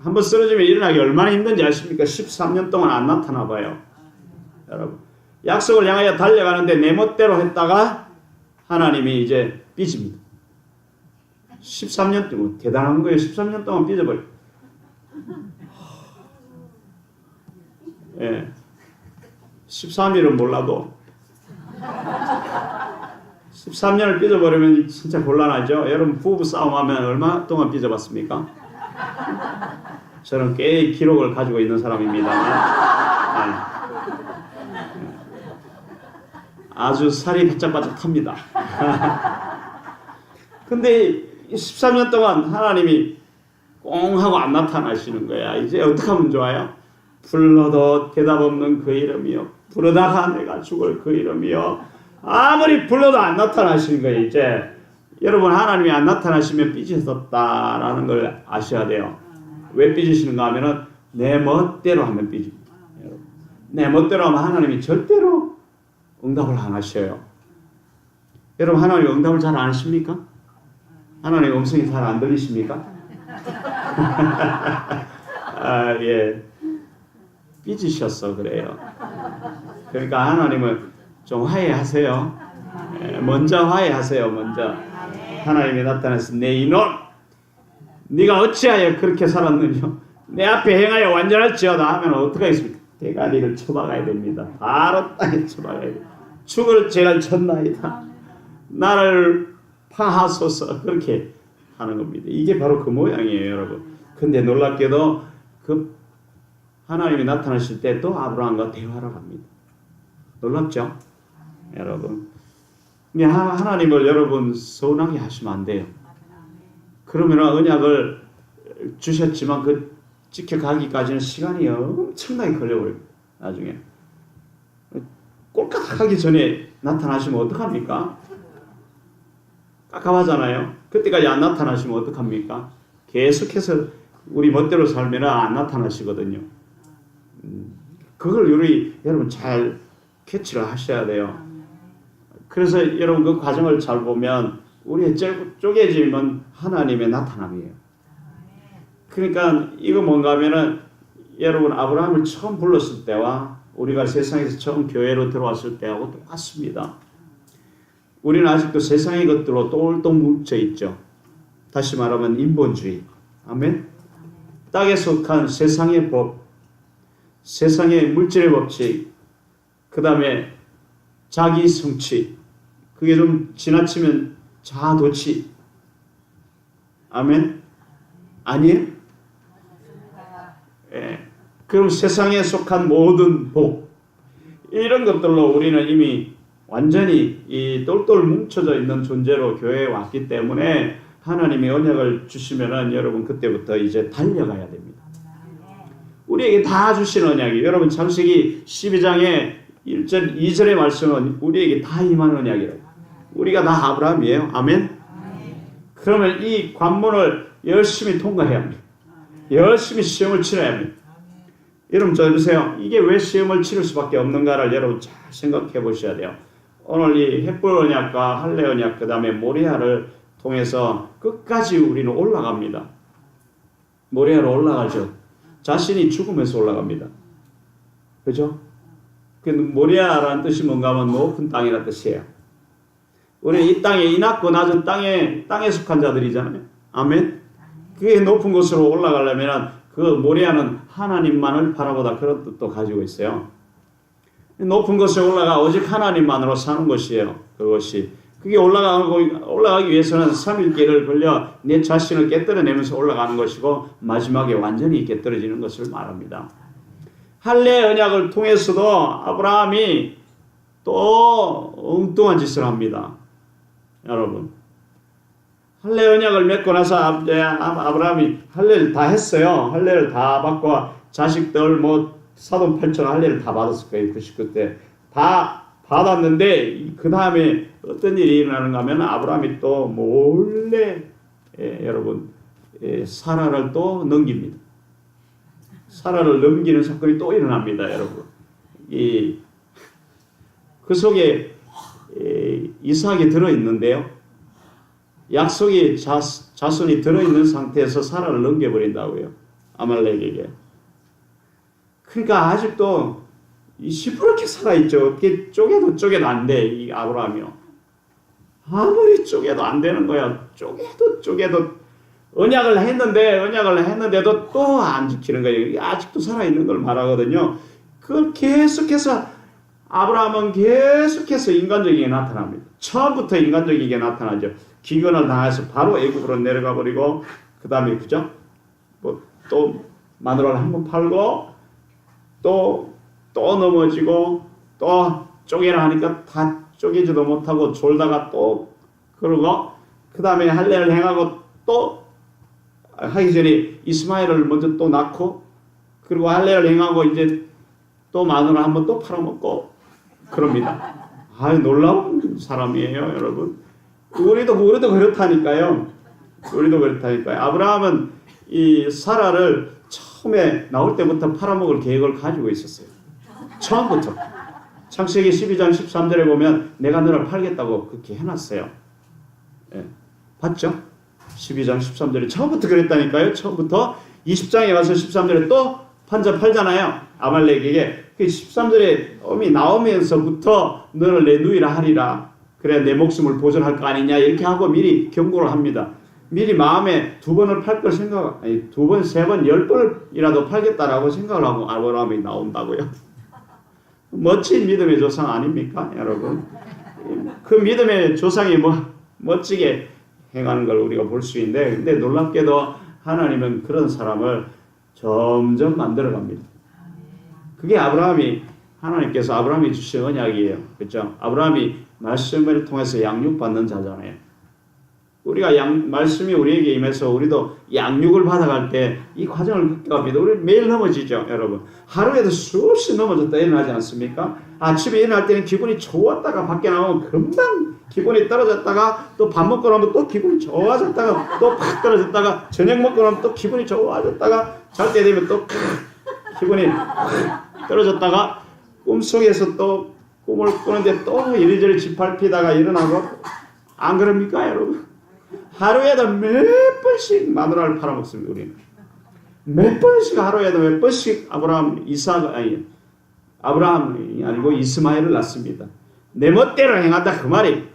A: 한번 쓰러지면 일어나기 얼마나 힘든지 아십니까? 13년 동안 안 나타나 봐요. 여러분, 약속을 향하여 달려가는데 내 멋대로 했다가 하나님이 이제 삐집니다. 13년 동안 대단한 거예요. 13년 동안 삐져버려. 예. 13일은 몰라도 13년을 삐져버리면 진짜 곤란하죠. 여러분, 부부 싸움하면 얼마 동안 삐져봤습니까? 저는 꽤 기록을 가지고 있는 사람입니다. 아주 살이 바짝바짝합니다. 근데 13년 동안 하나님이 꽁 하고 안 나타나시는 거야. 이제 어떻게 하면 좋아요? 불러도 대답 없는 그 이름이요. 부르다가 내가 죽을 그 이름이요. 아무리 불러도 안 나타나시는 거예요. 이제 여러분, 하나님이 안 나타나시면 삐지셨다라는 걸 아셔야 돼요. 왜 삐지시는가 하면은 내 멋대로 하면 삐집니다. 여러분. 내 멋대로 하면 하나님이 절대로 응답을 안 하셔요. 여러분, 하나님 응답을 잘 안 하십니까? 하나님 음성이 잘 안 들리십니까? 아, 예. 삐지셨어 그래요. 그러니까 하나님은 좀 화해하세요. 예, 먼저 화해하세요. 먼저 하나님이 나타나서 내 이놈, 네가 어찌하여 그렇게 살았느냐? 내 앞에 행하여 완전할지어다 하면 어떻게 하겠습니까? 대가리를 쳐박아야 됩니다. 바로 땅에 쳐박아야 됩니다. 죽을 죄를 졌나이다. 나를 파하소서. 그렇게 하는 겁니다. 이게 바로 그 모양이에요, 여러분. 근데 놀랍게도 그 하나님이 나타나실 때 또 아브라함과 대화를 합니다. 놀랍죠? 여러분. 하나님을 여러분 서운하게 하시면 안 돼요. 그러면 언약을 주셨지만 그 지켜가기까지는 시간이 엄청나게 걸려버립니다. 나중에. 꼴깍하기 전에 나타나시면 어떡합니까? 깝깝하잖아요. 그때까지 안 나타나시면 어떡합니까? 계속해서 우리 멋대로 살면 안 나타나시거든요. 그걸 여러분 잘 캐치를 하셔야 돼요. 그래서 여러분 그 과정을 잘 보면 우리의 쪼개짐은 하나님의 나타남이에요. 그러니까 이거 뭔가 하면은 여러분 아브라함을 처음 불렀을 때와 우리가 세상에서 처음 교회로 들어왔을 때하고 똑같습니다. 우리는 아직도 세상의 것들로 똘똘 뭉쳐 있죠. 다시 말하면 인본주의. 아멘. 땅에 속한 세상의 법, 세상의 물질의 법칙, 그 다음에 자기 성취, 그게 좀 지나치면 자아도취. 아멘. 아니에요? 예. 그럼 세상에 속한 모든 복, 이런 것들로 우리는 이미 완전히 이 똘똘 뭉쳐져 있는 존재로 교회에 왔기 때문에 하나님이 언약을 주시면은 여러분 그때부터 이제 달려가야 됩니다. 우리에게 다 주신 언약이, 여러분 창세기 12장에 1절, 2절의 말씀은 우리에게 다 임한 언약이라고. 우리가 다 아브라함이에요. 아멘. 그러면 이 관문을 열심히 통과해야 합니다. 열심히 시험을 치러야 합니다. 여러분 저 보세요. 이게 왜 시험을 치를 수밖에 없는가를 여러분 잘 생각해 보셔야 돼요. 오늘 이 헷볼 언약과 할례 언약, 그 다음에 모리아를 통해서 끝까지 우리는 올라갑니다. 모리아로 올라가죠. 자신이 죽으면서 올라갑니다. 그죠? 모리아라는 뜻이 뭔가 하면 높은 땅이라는 뜻이에요. 우리 이 땅에, 이 낮고 낮은 땅에 속한 자들이잖아요. 아멘? 그게 높은 곳으로 올라가려면 그 모리아는 하나님만을 바라보다, 그런 뜻도 가지고 있어요. 높은 곳에 올라가 오직 하나님만으로 사는 것이에요. 그것이. 그게 올라가기 위해서는 3일 길을 걸려 내 자신을 깨뜨려내면서 올라가는 것이고 마지막에 완전히 깨뜨려지는 것을 말합니다. 할례 언약을 통해서도 아브라함이 또 엉뚱한 짓을 합니다. 여러분. 할례 언약을 맺고 나서 아브라함이 할례를 다 했어요. 할례를 다 받고 자식들 사돈 8천 할례를 다 받았을 거예요. 99때. 다 받았는데 그 다음에 어떤 일이 일어나는가 하면 아브라함이 또 몰래 여러분 사라를 또 넘깁니다. 사라를 넘기는 사건이 또 일어납니다. 여러분. 그 속에 이삭이 들어있는데요. 약속이 자손이 들어있는 상태에서 사라를 넘겨버린다고요. 아말렉에게. 그러니까 아직도 시퍼렇게 살아있죠. 어떻게 쪼개도 안 돼. 이 아브라함이요. 아무리 쪼개도 안 되는 거야. 쪼개도 언약을 했는데도 또 안 지키는 거예요. 아직도 살아있는 걸 말하거든요. 그걸 계속해서 아브라함은 계속해서 인간적이게 나타납니다. 처음부터 인간적이게 나타나죠. 기근을 당해서 바로 애굽으로 내려가 버리고 그 다음에 그죠? 또 마누라를 한번 팔고 또 넘어지고 또 쪼개라 하니까 다 쪼개지도 못하고 졸다가 또 그러고 그 다음에 할례를 행하고 또 하기 전에 이스마엘을 먼저 또 낳고 그리고 할례를 행하고 이제 또 마누라 한번 또 팔아먹고 그럽니다. 놀라운 사람이에요, 여러분. 우리도 그렇다니까요. 아브라함은 이 사라를 처음에 나올 때부터 팔아먹을 계획을 가지고 있었어요. 처음부터. 창세기 12장 13절에 보면 내가 너를 팔겠다고 그렇게 해놨어요. 예. 봤죠? 12장 13절에 처음부터 그랬다니까요. 처음부터 20장에 가서 13절에 또 팔잖아요. 아말렉에게. 그 13절에 어미 나오면서부터 너를 내 누이라 하리라. 그래야 내 목숨을 보존할 거 아니냐. 이렇게 하고 미리 경고를 합니다. 미리 마음에 두 번을 팔 걸 생각, 아니, 두 번, 세 번, 10번이라도 팔겠다라고 생각을 하고 아브라함이 나온다고요. 멋진 믿음의 조상 아닙니까, 여러분? 그 믿음의 조상이 멋지게 행하는 걸 우리가 볼 수 있는데, 근데 놀랍게도 하나님은 그런 사람을 점점 만들어 갑니다. 그게 하나님께서 아브라함이 주신 언약이에요. 그렇죠? 아브라함이 말씀을 통해서 양육받는 자잖아요. 우리가 말씀이 우리에게 임해서 우리도 양육을 받아갈 때 이 과정을 겪어갑니다. 우리 매일 넘어지죠, 여러분. 하루에도 수없이 넘어졌다 일어나지 않습니까? 아침에 일어날 때는 기분이 좋았다가 밖에 나오면 금방 기분이 떨어졌다가 또 밥 먹고 나면 또 기분이 좋아졌다가 또 팍 떨어졌다가 저녁 먹고 나면 또 기분이 좋아졌다가 잘 때 되면 또 기분이 떨어졌다가 꿈속에서 또 꿈을 꾸는데 또 이리저리 짓밟히다가 일어나고 안 그럽니까, 여러분? 하루에도 몇 번씩 마누라를 팔아먹습니다, 우리는. 몇 번씩 하루에도 몇 번씩 아브라함이 아니고 이스마엘을 낳습니다. 내 멋대로 행한다 그 말이.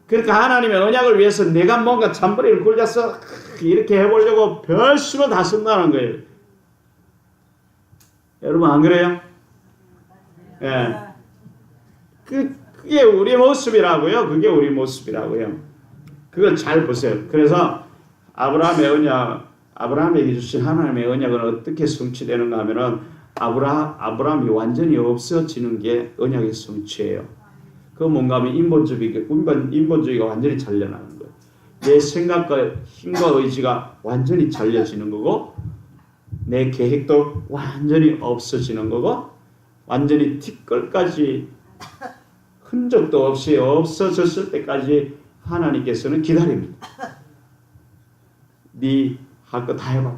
A: 그러니까 하나님의 언약을 위해서 내가 뭔가 잔머리를 굴려서 이렇게 해보려고 별수로 다 쓴다는 거예요. 여러분 안 그래요? 예. 그게 우리 모습이라고요. 그게 우리 모습이라고요. 그걸 잘 보세요. 그래서 아브라함에게 주신 하나님의 언약은 어떻게 성취되는가 하면은 아브라함이 완전히 없어지는 게 언약의 성취예요. 그 뭔가 하면 인본주의가 완전히 잘려나가는 거예요. 내 생각과 힘과 의지가 완전히 잘려지는 거고 내 계획도 완전히 없어지는 거고 완전히 티끌까지 흔적도 없이 없어졌을 때까지 하나님께서는 기다립니다. 네 할 거 다 해봐.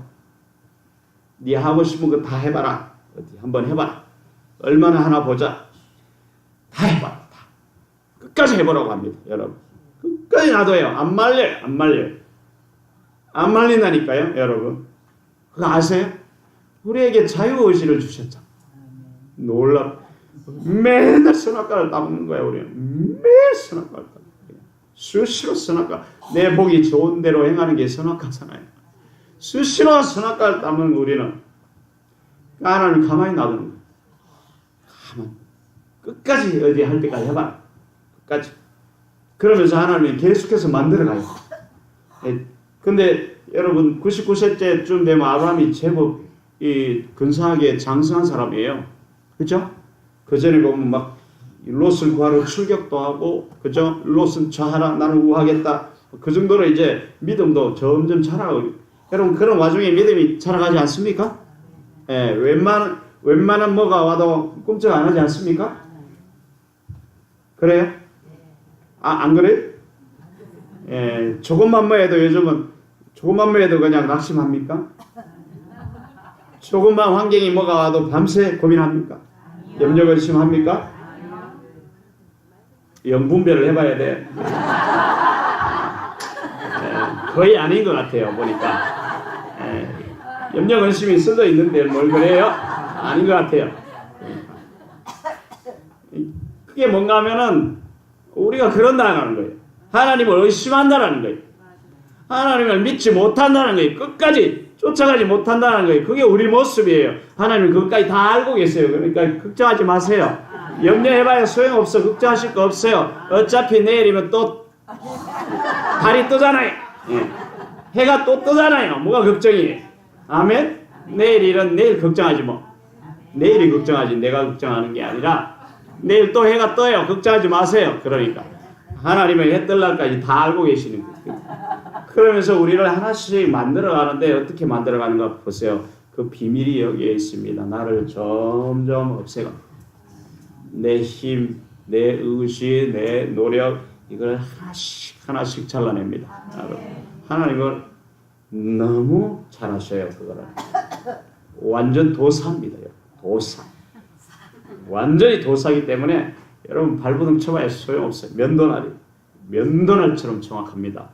A: 네 하고 싶은 거 다 해봐라. 어디 한번 해봐라. 얼마나 하나 보자. 다 해봐라. 다. 끝까지 해보라고 합니다. 여러분. 끝까지 놔둬요. 안 말려요. 안 말린다니까요. 여러분. 그거 아세요? 우리에게 자유의지를 주셨잖아. 놀랍. 맨날 선악과를 따먹는 거야. 우리는. 매일 선악과를 따먹는 거야. 수시로 선악과. 내 복이 좋은 대로 행하는 게 선악과잖아요. 수시로 선악과를 따먹는 우리는 하나님 가만히 놔두는 거예요. 가만히. 끝까지 어디 할 때까지 해봐. 끝까지. 그러면서 하나님이 계속해서 만들어가요. 근데 여러분 99세째쯤 되면 아브라함이 제법 근사하게 장성한 사람이에요. 그죠? 그 전에 보면 막 롯을 구하러 출격도 하고, 그죠? 롯은 좌하라, 나는 우하겠다. 그 정도로 이제 믿음도 점점 자라고. 여러분 그런 와중에 믿음이 자라가지 않습니까? 예, 웬만한 뭐가 와도 꿈쩍 안 하지 않습니까? 그래요? 안 그래요? 예, 조금만 뭐 해도 요즘은 조금만 뭐 해도 그냥 낙심합니까? 조금만 환경이 뭐가 와도 밤새 고민합니까? 염려근심합니까? 영분별을 해봐야 돼. 거의 아닌 것 같아요, 보니까. 염려근심이 써져 있는데 뭘 그래요? 아닌 것 같아요. 그게 뭔가 하면은 우리가 그런다는 거예요. 하나님을 의심한다는 거예요. 하나님을 믿지 못한다는 거예요. 끝까지 쫓아가지 못한다는 거예요. 그게 우리 모습이에요. 하나님 그것까지 다 알고 계세요. 그러니까 걱정하지 마세요. 염려해봐야 소용없어. 걱정하실 거 없어요. 어차피 내일이면 또 달이 뜨잖아요. 해가 또 뜨잖아요. 뭐가 걱정이에요. 아멘? 내일 걱정하지 뭐. 내일이 걱정하지 내가 걱정하는 게 아니라 내일 또 해가 떠요. 걱정하지 마세요. 그러니까 하나님의 해 뜰 날까지 다 알고 계시는 거예요. 그러면서 우리를 하나씩 만들어가는데 어떻게 만들어가는가 보세요. 그 비밀이 여기에 있습니다. 나를 점점 없애가. 내 힘, 내 의지, 내 노력 이걸 하나씩 잘라냅니다. 하나님은 너무 잘하셔요. 그거를. 완전 도사입니다. 도사. 완전히 도사이기 때문에 여러분 발버둥 쳐봐야 소용없어요. 면도날처럼 정확합니다.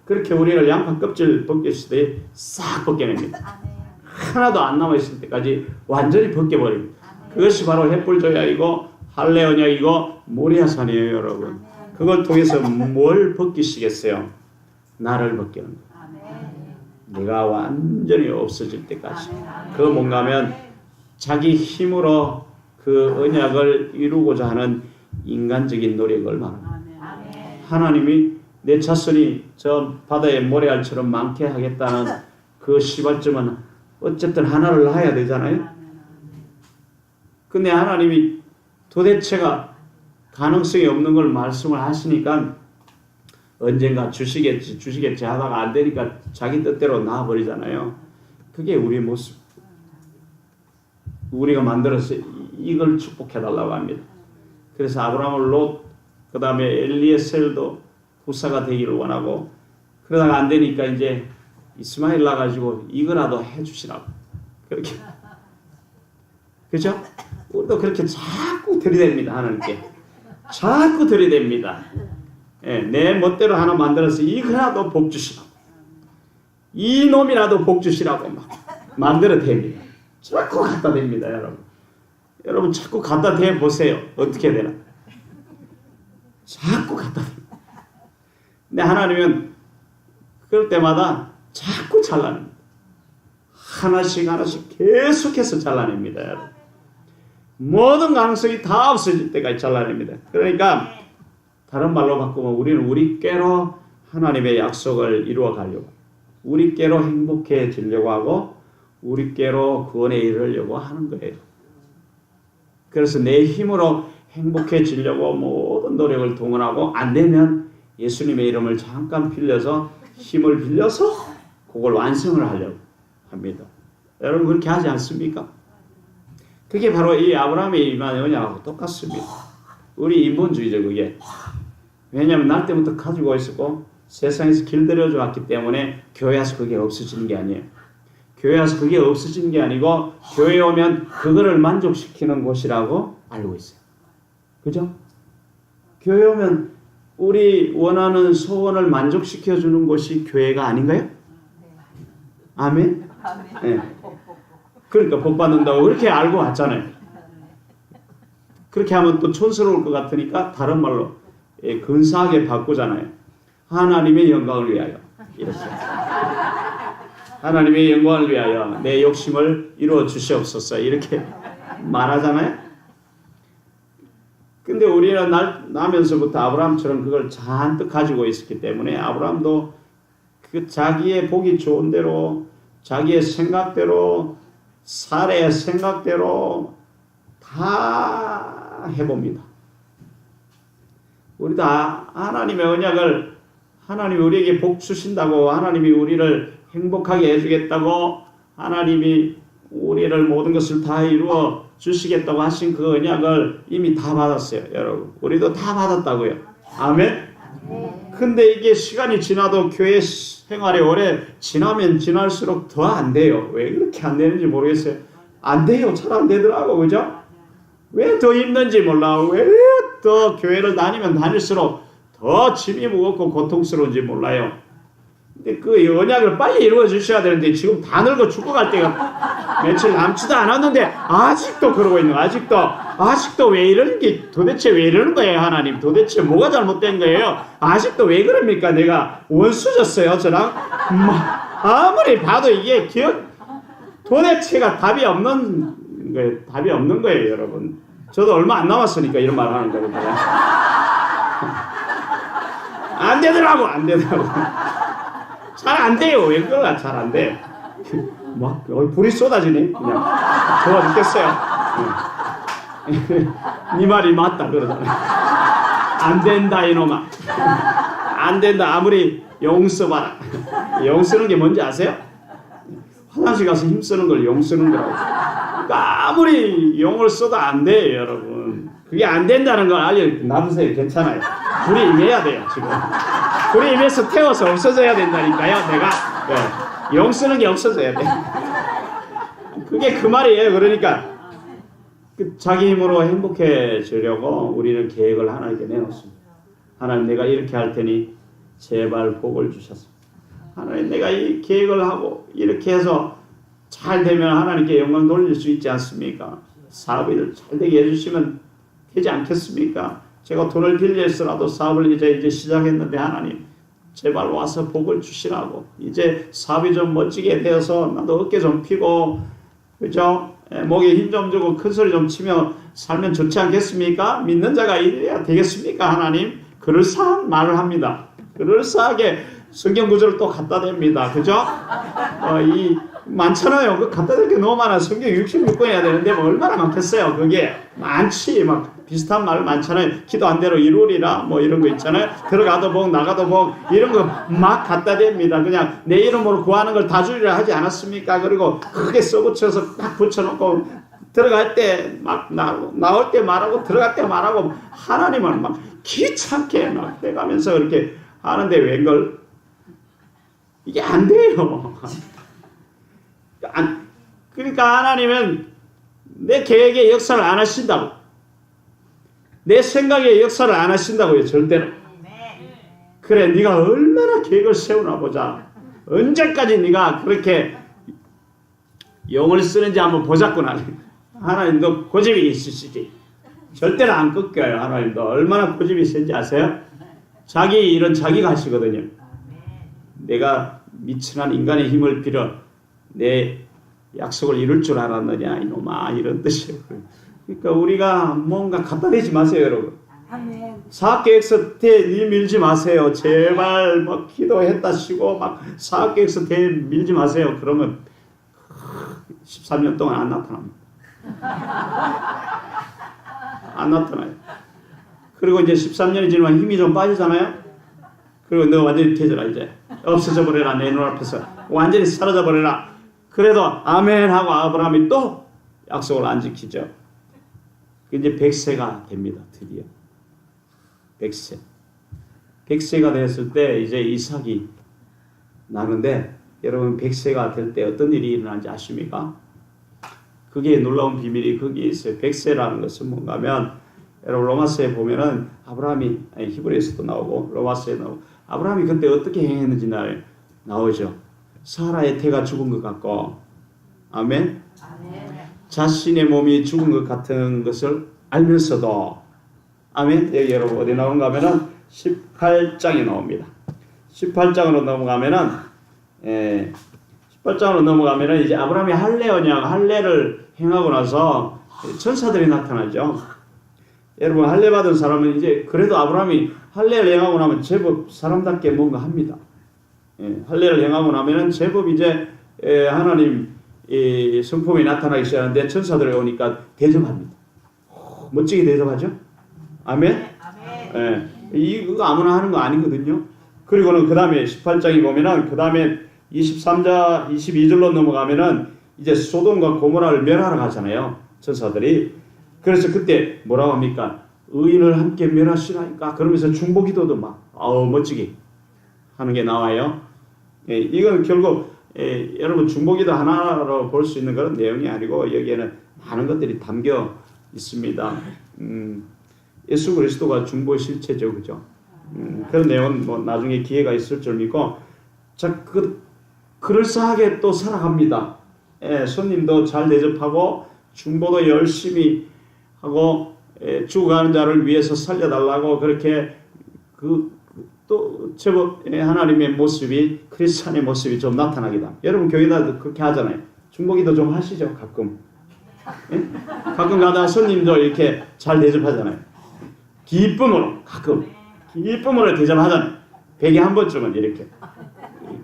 A: 그렇게 우리를 양파 껍질 벗겼을 때 싹 벗겨냅니다. 하나도 안 남아있을 때까지 완전히 벗겨버립니다. 그것이 바로 햇불조약이고 할례언약이고 모리아산이에요, 여러분. 그걸 통해서 뭘 벗기시겠어요? 나를 벗기는 거예요. 내가 완전히 없어질 때까지. 그거 뭔가 하면 자기 힘으로 그 언약을 이루고자 하는 인간적인 노력을 말합니다. 하나님이 내 자손이 저 바다의 모래알처럼 많게 하겠다는 그 시발점은 어쨌든 하나를 낳아야 되잖아요. 근데 하나님이 도대체가 가능성이 없는 걸 말씀을 하시니까 언젠가 주시겠지 하다가 안 되니까 자기 뜻대로 나와버리잖아요. 그게 우리 모습. 우리가 만들어서 이걸 축복해달라고 합니다. 그래서 아브라함을 롯, 그 다음에 엘리에셀도 후사가 되기를 원하고, 그러다가 안 되니까 이제 이스마엘 낳아가지고 이거라도 해주시라고. 그렇게. 그죠? 우리도 그렇게 자꾸 들이댑니다, 하나님께. 자꾸 들이댑니다. 예, 내 멋대로 하나 만들어서 이거라도 복 주시라고. 이 놈이라도 복 주시라고 막 만들어 댑니다. 자꾸 갖다 댑니다, 여러분. 여러분 자꾸 갖다 대 보세요. 어떻게 되나? 자꾸 갖다 댑니다. 근데 하나님은 그럴 때마다 자꾸 잘라냅니다. 하나씩 계속해서 잘라냅니다, 여러분. 모든 가능성이 다 없어질 때까지 잘라냅니다. 그러니까 다른 말로 바꾸면 우리는 우리 꾀로 하나님의 약속을 이루어 가려고, 우리 꾀로 행복해지려고 하고, 우리 꾀로 구원에 이르려고 하는 거예요. 그래서 내 힘으로 행복해지려고 모든 노력을 동원하고 안 되면 예수님의 이름을 잠깐 빌려서 힘을 빌려서 그걸 완성을 하려고 합니다. 여러분 그렇게 하지 않습니까? 그게 바로 이 아브라함의 임한 언약하고 똑같습니다. 우리 인본주의죠, 그게. 왜냐하면 날 때부터 가지고 있었고 세상에서 길들여져 왔기 때문에 교회 와서 그게 없어지는 게 아니에요. 교회 와서 그게 없어지는 게 아니고 교회 오면 그거를 만족시키는 곳이라고 알고 있어요. 그죠? 교회 오면 우리 원하는 소원을 만족시켜주는 곳이 교회가 아닌가요? 아멘? 네. 그러니까 복 받는다고 그렇게 알고 왔잖아요. 그렇게 하면 또 촌스러울 것 같으니까 다른 말로 근사하게 바꾸잖아요. 하나님의 영광을 위하여. 이렇게. 하나님의 영광을 위하여 내 욕심을 이루어 주시옵소서. 이렇게 말하잖아요. 근데 우리는 나면서부터 아브라함처럼 그걸 잔뜩 가지고 있었기 때문에 아브라함도 그 자기의 보기 좋은 대로, 자기의 생각대로, 사례의 생각대로 다 해봅니다. 우리도 하나님의 언약을, 하나님이 우리에게 복 주신다고, 하나님이 우리를 행복하게 해주겠다고, 하나님이 우리를 모든 것을 다 이루어 주시겠다고 하신 그 언약을 이미 다 받았어요, 여러분. 우리도 다 받았다고요. 아멘? 근데 이게 시간이 지나도 교회 생활이 오래 지나면 지날수록 더 안 돼요. 왜 그렇게 안 되는지 모르겠어요. 안 돼요. 잘 안 되더라고, 그죠? 왜 더 힘든지 몰라. 왜 더 교회를 다니면 다닐수록 더 짐이 무겁고 고통스러운지 몰라요. 근데 그 언약을 빨리 이루어 주셔야 되는데 지금 다 늙어 죽어갈 때가 며칠 남지도 않았는데 아직도 그러고 있는 거예요. 아직도 왜 이러는 게, 도대체 왜 이러는 거예요, 하나님? 도대체 뭐가 잘못된 거예요? 아직도 왜 그럽니까? 내가 원수졌어요, 저랑? 아무리 봐도 이게 도대체가 답이 없는 거예요, 여러분. 저도 얼마 안 남았으니까 이런 말 하는 거거든요. 안 되더라고. 잘 안 돼요. 왜 그러나 잘 안 돼. 막 불이 쏟아지네. 그냥 좋아 죽겠어요. 네 말이 맞다 그러잖아요. 안 된다 이놈아. 안 된다. 아무리 용 써봐라. 용 쓰는 게 뭔지 아세요? 화장실 가서 힘 쓰는 걸 용 쓰는 거라고. 그러니까 아무리 용을 써도 안 돼요, 여러분. 그게 안 된다는 걸 놔두세요. 괜찮아요. 불이 임해야 돼요, 지금. 불이 임해서 태워서 없어져야 된다니까요, 내가. 네. 용 쓰는 게 없어져야 돼. 그게 그 말이에요. 그러니까 자기 힘으로 행복해지려고 우리는 계획을 하나님께 내놓습니다. 하나님, 내가 이렇게 할 테니 제발 복을 주셔서, 하나님, 내가 이 계획을 하고 이렇게 해서 잘 되면 하나님께 영광 돌릴 수 있지 않습니까? 사업을 잘 되게 해주시면 되지 않겠습니까? 제가 돈을 빌려서라도 사업을 이제 시작했는데 하나님 제발 와서 복을 주시라고, 이제 사업이 좀 멋지게 되어서 나도 어깨 좀 피고, 그죠? 목에 힘 좀 주고 큰 소리 좀 치며 살면 좋지 않겠습니까? 믿는 자가 이래야 되겠습니까? 하나님, 그럴싸한 말을 합니다. 그럴싸하게 성경 구절을 또 갖다 댑니다. 그죠? 이 많잖아요. 그 갖다 댈 게 너무 많아. 성경 66권 해야 되는데 뭐 얼마나 많겠어요. 그게 많지. 막 비슷한 말 많잖아요. 기도 한 대로 이루리라 뭐 이런 거 있잖아요. 들어가도 복 나가도 복 이런 거 막 갖다 댑니다. 그냥 내 이름으로 구하는 걸 다 주리라 하지 않았습니까? 그리고 크게 써붙여서 딱 붙여놓고 들어갈 때 막 나올 때 말하고 들어갈 때 말하고 하나님은 막 귀찮게 막 해가면서 그렇게 하는데 웬걸 이게 안 돼요. 그러니까 하나님은 내 계획의 역사를 안 하신다고, 내 생각의 역사를 안 하신다고요. 절대로. 그래, 네가 얼마나 계획을 세우나 보자. 언제까지 네가 그렇게 영을 쓰는지 한번 보자꾸나. 하나님도 고집이 있으시지. 절대로 안 꺾여요. 하나님도 얼마나 고집이 센지 아세요? 자기 일은 자기가 하시거든요. 내가 미천한 인간의 힘을 빌어 내 약속을 이룰 줄 알았느냐 이놈아, 이런 뜻이에요. 그러니까 우리가 뭔가 갖다 대지 마세요, 여러분. 사업계획서 대 밀지 마세요. 제발 막 기도했다 치고 막 사업계획서 대 밀지 마세요. 그러면 13년 동안 안 나타납니다. 안 나타나요. 그리고 이제 13년이 지나면 힘이 좀 빠지잖아요. 그리고 너 완전히 퇴져라. 이제 없어져 버려라. 내 눈앞에서 완전히 사라져 버려라. 그래도 아멘 하고 아브라함이 또 약속을 안 지키죠. 이제 100세가 됩니다. 드디어 100세. 100세가 됐을 때 이제 이삭이 나는데, 여러분 100세가 될 때 어떤 일이 일어나는지 아십니까? 그게 놀라운 비밀이 거기에 있어요. 100세라는 것은 뭔가 하면, 여러분 로마서에 보면은 아브라함이, 히브리서도 나오고 로마서에 나오고, 아브라함이 그때 어떻게 행했는지 나오죠. 사라의 태가 죽은 것 같고, 아멘? 자신의 몸이 죽은 것 같은 것을 알면서도, 아멘? 여기 여러분 어디 나오는가 하면은 18장에 나옵니다. 18장으로 넘어가면은 18장으로 넘어가면은 이제 아브라함이 할례를 행하고 나서 천사들이 나타나죠. 여러분 할례 받은 사람은 이제 그래도 아브라함이 할례를 행하고 나면 제법 사람답게 뭔가 합니다. 할례를 행하고 나면은 제법 이제 하나님 성품이 나타나기 시작하는데 천사들이 오니까 대접합니다. 멋지게 대접하죠. 아멘. 이거 아무나 하는 거 아니거든요. 그리고는 그 다음에 18장에 보면은 그 다음에 23장 22절로 넘어가면은 이제 소돔과 고모라를 멸하러 가잖아요. 천사들이. 그래서 그때 뭐라고 합니까? 의인을 함께 멸하시라니까. 그러면서 중보기도도 막 멋지게 하는 게 나와요. 이건 결국 여러분 중보기도 하나로 볼 수 있는 그런 내용이 아니고 여기에는 많은 것들이 담겨 있습니다. 예수 그리스도가 중보의 실체죠, 그죠? 그런 내용은 뭐 나중에 기회가 있을 줄 믿고, 자, 그럴싸하게 또 살아갑니다. 손님도 잘 대접하고 중보도 열심히 하고 죽어가는 자를 위해서 살려달라고 그렇게 또 제법 하나님의 모습이, 크리스찬의 모습이 좀 나타나기도 합니다. 여러분 교회다 그렇게 하잖아요. 중보기도 좀 하시죠, 가끔. 가끔 가다가 손님도 이렇게 잘 대접하잖아요. 기쁨으로, 가끔 기쁨으로 대접하잖아요. 100에 한 번쯤은 이렇게.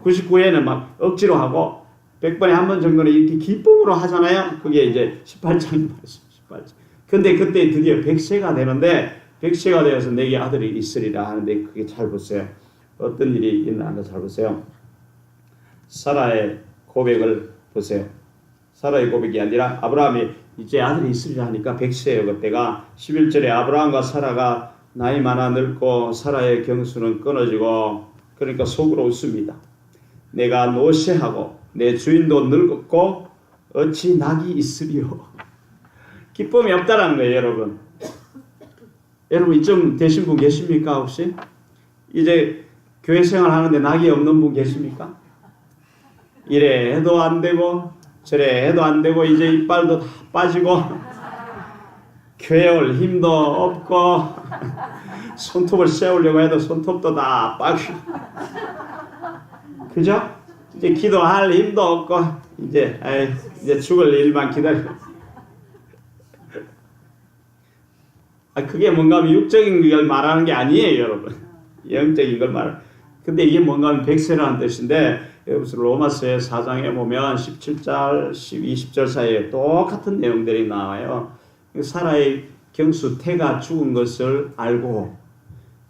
A: 99회는 막 억지로 하고 100번에 한 번 정도는 이렇게 기쁨으로 하잖아요. 그게 이제 18장입니다. 18장. 근데 그때 드디어 100세가 되는데, 100세가 되어서 내게 아들이 있으리라 하는데, 그게 잘 보세요. 어떤 일이 있나 잘 보세요. 사라의 고백을 보세요. 사라의 고백이 아니라 아브라함이 이제 아들이 있으리라 하니까 100세예요. 그때가 11절에 아브라함과 사라가 나이 많아 늙고 사라의 경수는 끊어지고, 그러니까 속으로 웃습니다. 내가 노쇠하고 내 주인도 늙었고 어찌 낙이 있으리요. 기쁨이 없다라는 거예요, 여러분. 여러분 이쯤 되신 분 계십니까 혹시? 이제 교회 생활 하는데 낙이 없는 분 계십니까? 이래 해도 안 되고 저래 해도 안 되고 이제 이빨도 다 빠지고 교회 올 힘도 없고 손톱을 세우려고 해도 손톱도 다 빠지고 그죠? 이제 기도할 힘도 없고 이제 죽을 일만 기다리고 그게 뭔가 하면 육적인 걸 말하는 게 아니에요, 여러분. 영적인 걸 말하는. 근데 이게 뭔가 하면 백세라는 뜻인데 여기서 로마서의 4장에 보면 17절, 20절 사이에 똑같은 내용들이 나와요. 사라의 경수 태가 죽은 것을 알고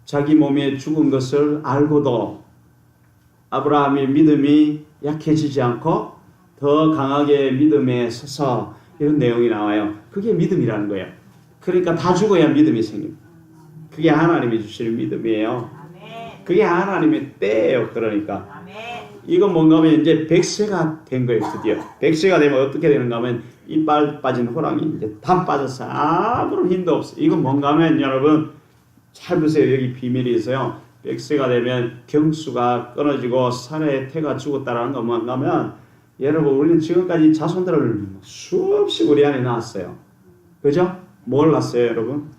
A: 자기 몸에 죽은 것을 알고도 아브라함의 믿음이 약해지지 않고 더 강하게 믿음에 서서 이런 내용이 나와요. 그게 믿음이라는 거예요. 그러니까 다 죽어야 믿음이 생깁니다. 그게 하나님이 주시는 믿음이에요. 그게 하나님의 때예요. 그러니까 이건 뭔가 하면 이제 백세가 된 거예요. 드디어 백세가 되면 어떻게 되는가 하면 이빨 빠진 호랑이 이제 다 빠졌어. 아무런 힘도 없어. 이건 뭔가 하면 여러분 잘 보세요. 여기 비밀이 있어요. 백세가 되면 경수가 끊어지고 사라의 태가 죽었다라는 건 뭔가 하면 여러분 우리는 지금까지 자손들을 수없이 우리 안에 낳았어요. 그죠? 뭘 낳았어요, 여러분?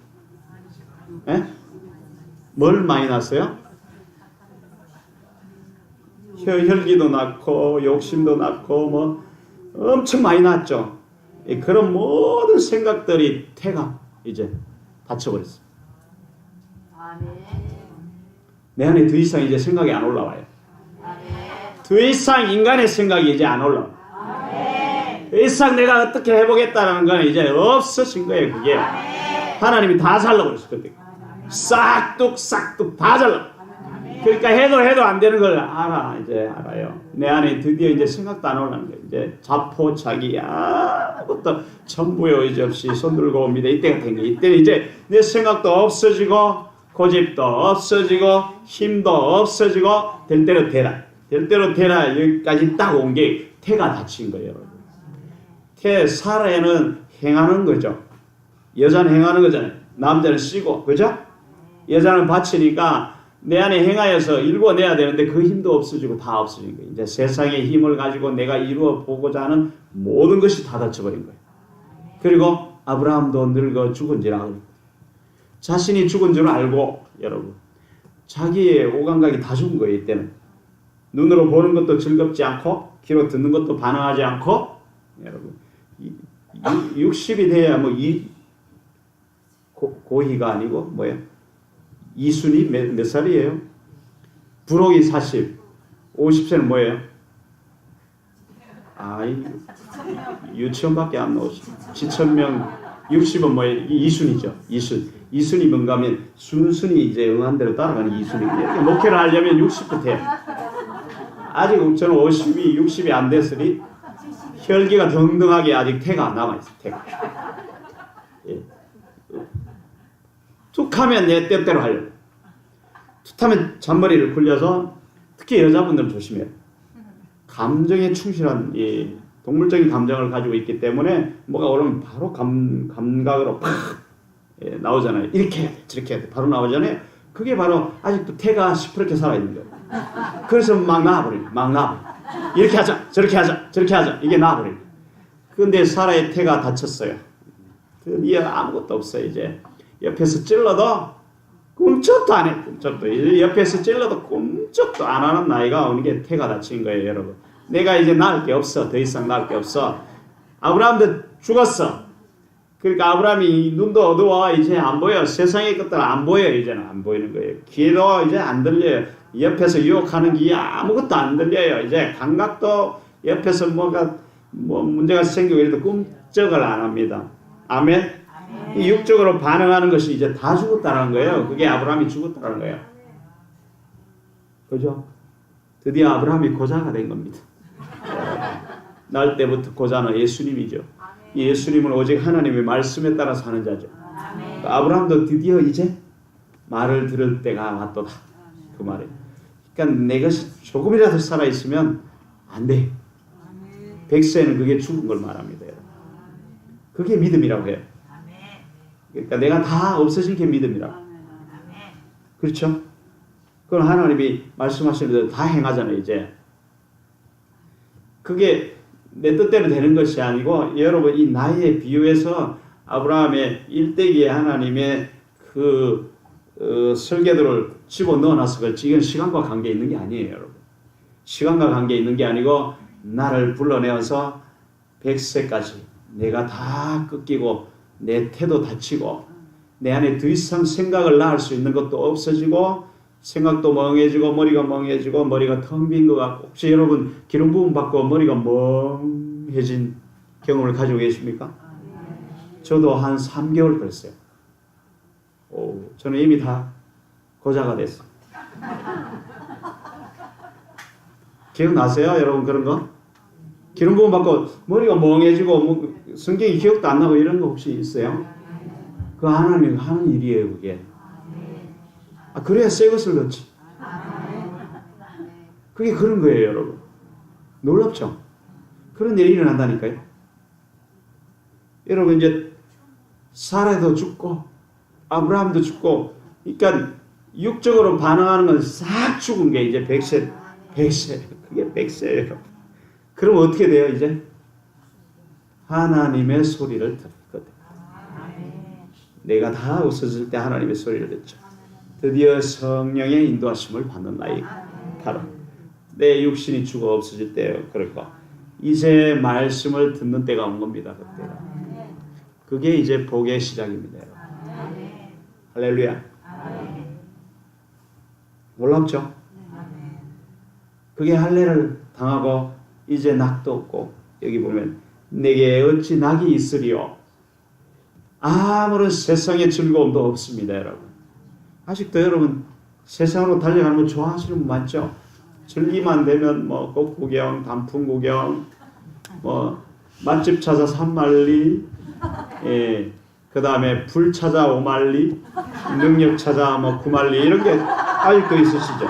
A: 예? 뭘 많이 낳았어요? 혈기도 낳고 욕심도 낳고 뭐 엄청 많이 낳았죠. 그런 모든 생각들이 태가 이제 닫혀버렸어요. 내 안에 더 이상 이제 생각이 안 올라와요. 더 이상 인간의 생각이 이제 안 올라와요. 더 이상 내가 어떻게 해보겠다라는 건 이제 없어진 거예요. 그게 하나님이 다 잘라버렸어요. 그때 싹둑 다 잘라. 그러니까 해도 안 되는 걸 이제 알아요. 내 안에 드디어 이제 생각도 안 올라오는 거예요. 이제 자포자기 아무것도 전부의 의지 없이 손 들고 옵니다. 이때가 된 거예요. 이때는 이제 내 생각도 없어지고 고집도 없어지고 힘도 없어지고 될 대로 되라 여기까지 딱 온 게 태가 닫힌 거예요. 여러분. 태 사라에는 행하는 거죠. 여자는 행하는 거잖아요. 남자는 쉬고 그죠? 여자는 바치니까 내 안에 행하여서 일궈내야 되는데 그 힘도 없어지고 다 없어진 거예요. 이제 세상의 힘을 가지고 내가 이루어 보고자 하는 모든 것이 다 닫혀버린 거예요. 그리고 아브라함도 늙어 죽은지라 자신이 죽은 줄 알고 여러분 자기의 오감각이 다 죽은 거예요. 이때는 눈으로 보는 것도 즐겁지 않고 귀로 듣는 것도 반응하지 않고 여러분 60이 돼야 뭐 고희가 아니고 뭐예요? 이순이 몇 살이에요? 부록이 40, 50세는 뭐예요? 유치원밖에 안 나오죠. 지천명 60은 뭐예요? 이순이죠. 이순이 뭔가 하면 순순히 이제 응한 대로 따라가는 이순이. 목회를 하려면 60부터 해요. 아직 저는 60이 안 됐으니 혈기가 등등하게 아직 태가 안 남아있어요. 태가. 예. 툭 하면 내 뜻대로 하려고. 툭 하면 잔머리를 굴려서 특히 여자분들은 조심해요. 감정에 충실한 동물적인 감정을 가지고 있기 때문에 뭐가 오르면 바로 감각으로 팍 나오잖아요. 이렇게 해야 돼, 저렇게 해야 돼. 바로 나오잖아요. 그게 바로 아직도 태가 시퍼렇게 살아있는 거예요. 그래서 막 나와버려요. 이렇게 하자, 저렇게 하자. 이게 나와버려요. 그런데 사라의 태가 닫혔어요. 드디어 아무것도 없어요. 이제 옆에서 찔러도 꿈쩍도 안 해. 꿈쩍도. 옆에서 찔러도 꿈쩍도 안 하는 나이가 오는 게 태가 닫힌 거예요, 여러분. 내가 이제 낳을 게 없어. 더 이상 낳을 게 없어. 아브라함도 죽었어. 그러니까 아브라함이 눈도 어두워. 이제 안 보여. 세상의 것들 안 보여. 이제는 안 보이는 거예요. 귀도 이제 안 들려요. 옆에서 유혹하는 귀 아무것도 안 들려요. 이제 감각도 옆에서 뭐가 문제가 생기고 이래도 꿈쩍을 안 합니다. 아멘. 이 육적으로 반응하는 것이 이제 다 죽었다는 거예요. 그게 아브라함이 죽었다는 거예요. 그죠? 드디어 아브라함이 고자가 된 겁니다. 날 때부터 고자는 예수님이죠. 예수님은 오직 하나님의 말씀에 따라 사는 자죠. 아브라함도 드디어 이제 말을 들을 때가 왔도다. 그 말이에요. 그러니까 내 것이 조금이라도 살아있으면 안 돼. 100세는 그게 죽은 걸 말합니다. 그게 믿음이라고 해요. 그러니까 내가 다 없어진 게 믿음이라고. 그렇죠? 그건 하나님이 말씀하시는 대로 다 행하잖아요. 이제 그게 내 뜻대로 되는 것이 아니고, 여러분 이 나이에 비유해서 아브라함의 일대기에 하나님의 그 설계도를 집어넣어놔서 그렇지, 이건 시간과 관계 있는 게 아니에요. 여러분, 시간과 관계 있는 게 아니고, 나를 불러내어서 100세까지 내가 다 꺾이고 내 태도 다치고 내 안에 더 이상 생각을 낳을 수 있는 것도 없어지고, 생각도 멍해지고 머리가 멍해지고 머리가 텅 빈 것 같고, 혹시 여러분 기름 부음 받고 머리가 멍해진 경험을 가지고 계십니까? 저도 한 3개월 그랬어요. 저는 이미 다 고자가 됐어요. 기억나세요? 여러분 그런 거? 기름 부음 받고 머리가 멍해지고 성경이 기억도 안 나고 이런 거 혹시 있어요? 그 하나님이 하는 일이에요, 그게. 그래야 새 것을 넣지. 그게 그런 거예요, 여러분. 놀랍죠? 그런 일이 일어난다니까요. 여러분 이제 사라도 죽고 아브라함도 죽고, 그러니까 육적으로 반응하는 건 싹 죽은 게 이제 100세. 그게 100세예요. 그럼 어떻게 돼요, 이제? 하나님의 소리를 듣거든. 내가 다 없어질 때 하나님의 소리를 듣죠. 드디어 성령의 인도하심을 받는 나이, 바로 내 육신이 죽어 없어질 때예요. 그러니까 이제 말씀을 듣는 때가 온 겁니다. 그때가. 그게 이제 복의 시작입니다. 할렐루야. 놀랍죠? 그게 할례를 당하고 이제 낙도 없고, 여기 보면 내게 어찌 낙이 있으리요. 아무런 세상의 즐거움도 없습니다. 여러분, 아직도 여러분 세상으로 달려가는 거 좋아하시는 분 많죠? 즐기만 되면 뭐 꽃 구경, 단풍 구경, 뭐 맛집 찾아 3만리, 그 다음에 불 찾아 5만리, 능력 찾아 뭐 9만리, 이런 게 아직도 있으시죠?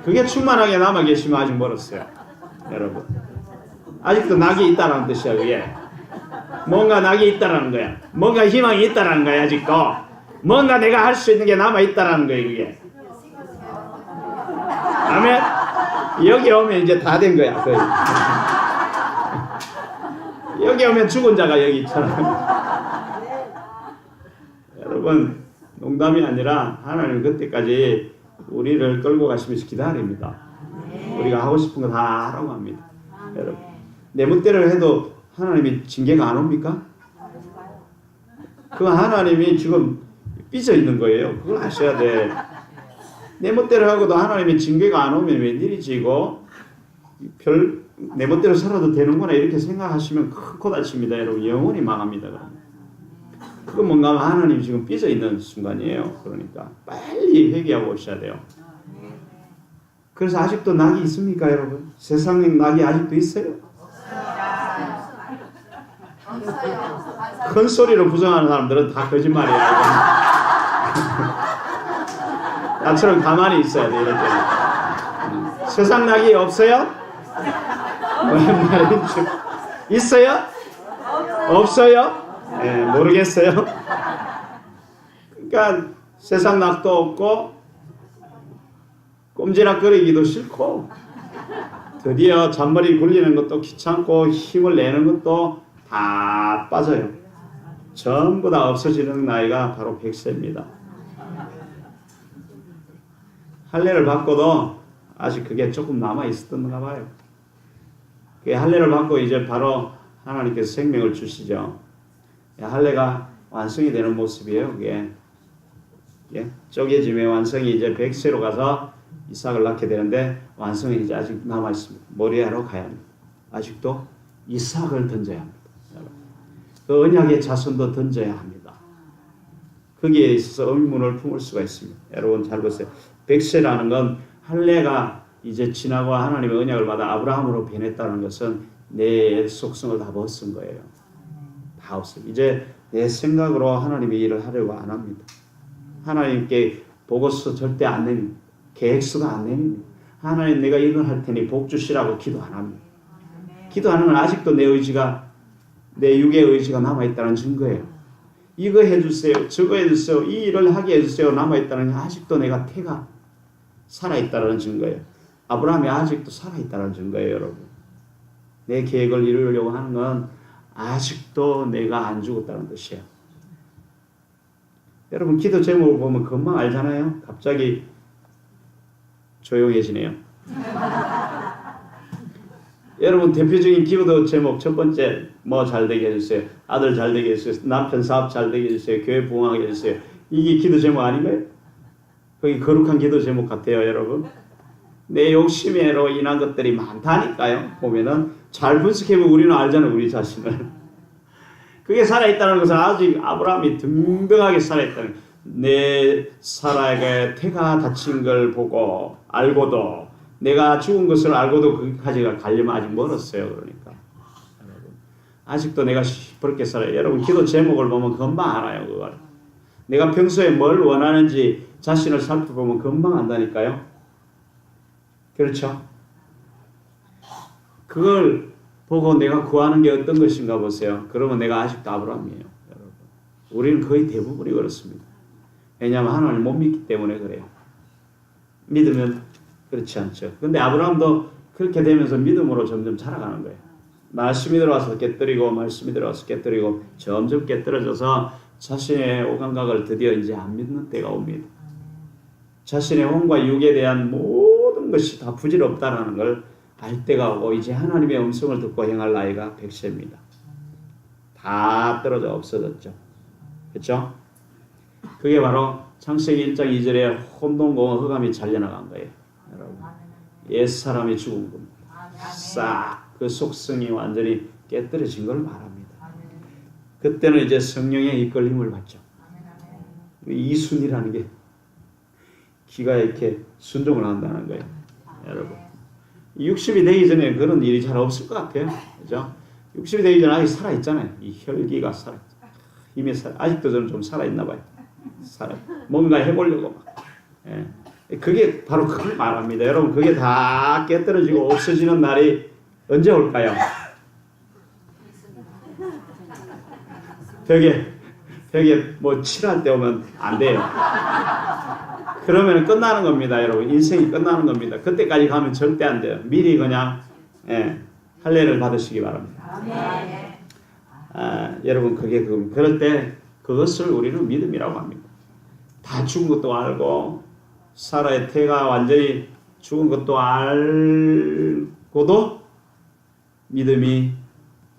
A: 그게 충만하게 남아 계시면 아직 멀었어요. 여러분, 아직도 낙이 있다는 뜻이야. 그게 뭔가 낙이 있다라는 거야. 뭔가 희망이 있다라는 거야. 아직도 뭔가 내가 할 수 있는 게 남아 있다라는 거야. 그게. 아멘. 여기 오면 이제 다 된 거야. 거의. 여기 오면 죽은 자가 여기 있잖아. 여러분, 농담이 아니라 하나님 그때까지 우리를 끌고 가시면서 기다립니다. 우리가 하고 싶은 거 다 하라고 합니다. 여러분, 내 멋대로 해도 하나님이 징계가 안 옵니까? 그 하나님이 지금 삐져 있는 거예요. 그걸 아셔야 돼. 내 멋대로 하고도 하나님이 징계가 안 오면 웬일이지 이거? 내 멋대로 살아도 되는구나 이렇게 생각하시면 큰 코 다칩니다. 여러분, 영원히 망합니다. 그건 뭔가 하나님 지금 삐져 있는 순간이에요. 그러니까 빨리 회개하고 오셔야 돼요. 그래서 아직도 낙이 있습니까, 여러분? 세상에 낙이 아직도 있어요? 큰 소리로 부정하는 사람들은 다 거짓말이야. 나처럼 가만히 있어야 돼, 이럴 때는. 세상 낙이 없어요? 왜 말인지. 있어요? 없어요? 네, 모르겠어요. 그러니까 세상 낙도 없고 꼼지락거리기도 싫고, 드디어 잔머리 굴리는 것도 귀찮고 힘을 내는 것도 다 빠져요. 전부 다 없어지는 나이가 바로 100세입니다. 할례를 받고도 아직 그게 조금 남아 있었던가 봐요. 그 할례를 받고 이제 바로 하나님께서 생명을 주시죠. 할례가 완성이 되는 모습이에요. 그게 쪼개짐의 완성이 이제 100세로 가서 이삭을 낳게 되는데, 완성이 이제 아직 남아 있습니다. 모리아로 가야 합니다. 아직도 이삭을 던져야 합니다. 그 언약의 자손도 던져야 합니다. 거기에 있어서 의문을 품을 수가 있습니다. 여러분 잘 보세요. 100세라는 건 할례가 이제 지나고 하나님의 언약을 받아 아브라함으로 변했다는 것은 내 속성을 다 벗은 거예요. 다 없어요. 이제 내 생각으로 하나님의 일을 하려고 안 합니다. 하나님께 보고서 절대 안 냅니다. 계획서도 안 냅니다. 하나님 내가 이걸 할 테니 복 주시라고 기도 안 합니다. 기도하는 건 아직도 내 의지가, 내 육의 의지가 남아있다는 증거예요. 이거 해주세요, 저거 해주세요, 이 일을 하게 해주세요 남아있다는 게 아직도 내가 태가 살아있다는 증거예요. 아브라함이 아직도 살아있다는 증거예요. 여러분, 내 계획을 이루려고 하는 건 아직도 내가 안 죽었다는 뜻이에요. 여러분, 기도 제목을 보면 금방 알잖아요. 갑자기 조용해지네요. 여러분, 대표적인 기도 제목 첫 번째, 뭐 잘되게 해주세요, 아들 잘되게 해주세요, 남편 사업 잘되게 해주세요, 교회 부흥하게 해주세요. 이게 기도 제목 아닌가요? 거기 거룩한 기도 제목 같아요. 여러분, 내 욕심으로 인한 것들이 많다니까요. 보면은 잘 분석해보면 우리는 알잖아요, 우리 자신을. 그게 살아있다는 것은 아직 아브라함이 든든하게 살아있다는 거예요. 내 사라에게 태가 다친 걸 보고 알고도, 내가 죽은 것을 알고도 거기까지가 가려면 아직 멀었어요. 그러니까 여러분, 아직도 내가 시퍼렇게 살아요. 여러분, 기도 제목을 보면 금방 알아요. 그걸 내가 평소에 뭘 원하는지 자신을 살펴보면 금방 안다니까요. 그렇죠? 그걸 보고 내가 구하는 게 어떤 것인가 보세요. 그러면 내가 아직도 아브라함이에요. 여러분, 우리는 거의 대부분이 그렇습니다. 왜냐하면 하나님을 못 믿기 때문에 그래요. 믿으면 그렇지 않죠. 근데 아브라함도 그렇게 되면서 믿음으로 점점 자라가는 거예요. 말씀이 들어와서 깨뜨리고, 말씀이 들어와서 깨뜨리고, 점점 깨뜨려져서 자신의 오감각을 드디어 이제 안 믿는 때가 옵니다. 자신의 혼과 육에 대한 모든 것이 다 부질없다라는 걸 알 때가 오고, 이제 하나님의 음성을 듣고 행할 나이가 100세입니다. 다 떨어져 없어졌죠. 그렇죠? 그게 바로 창세기 1장 2절에 혼돈공허 흑암이 잘려나간 거예요. 여러분, 옛사람이 죽은 겁니다. 싹 그 속성이 완전히 깨뜨려진 걸 말합니다. 그때는 이제 성령의 이끌림을 받죠. 이순이라는 게 기가 이렇게 순종을 한다는 거예요. 여러분, 60이 되기 전에 그런 일이 잘 없을 것 같아요. 그죠? 60이 되기 전에 아직 살아있잖아요. 이 혈기가 살아있죠. 힘이 아직도 저는 좀 살아있나 봐요. 뭔가 해보려고 막. 예. 그게 바로 그걸 말합니다. 여러분, 그게 다 깨떨어지고 없어지는 날이 언제 올까요? 벽에 뭐 칠할 때 오면 안 돼요. 그러면 끝나는 겁니다. 여러분, 인생이 끝나는 겁니다. 그때까지 가면 절대 안 돼요. 미리 그냥 할례를 받으시기 바랍니다. 여러분, 그게 그럴 때 그것을 우리는 믿음이라고 합니다. 다 죽은 것도 알고, 사라의 태가 완전히 죽은 것도 알고도 믿음이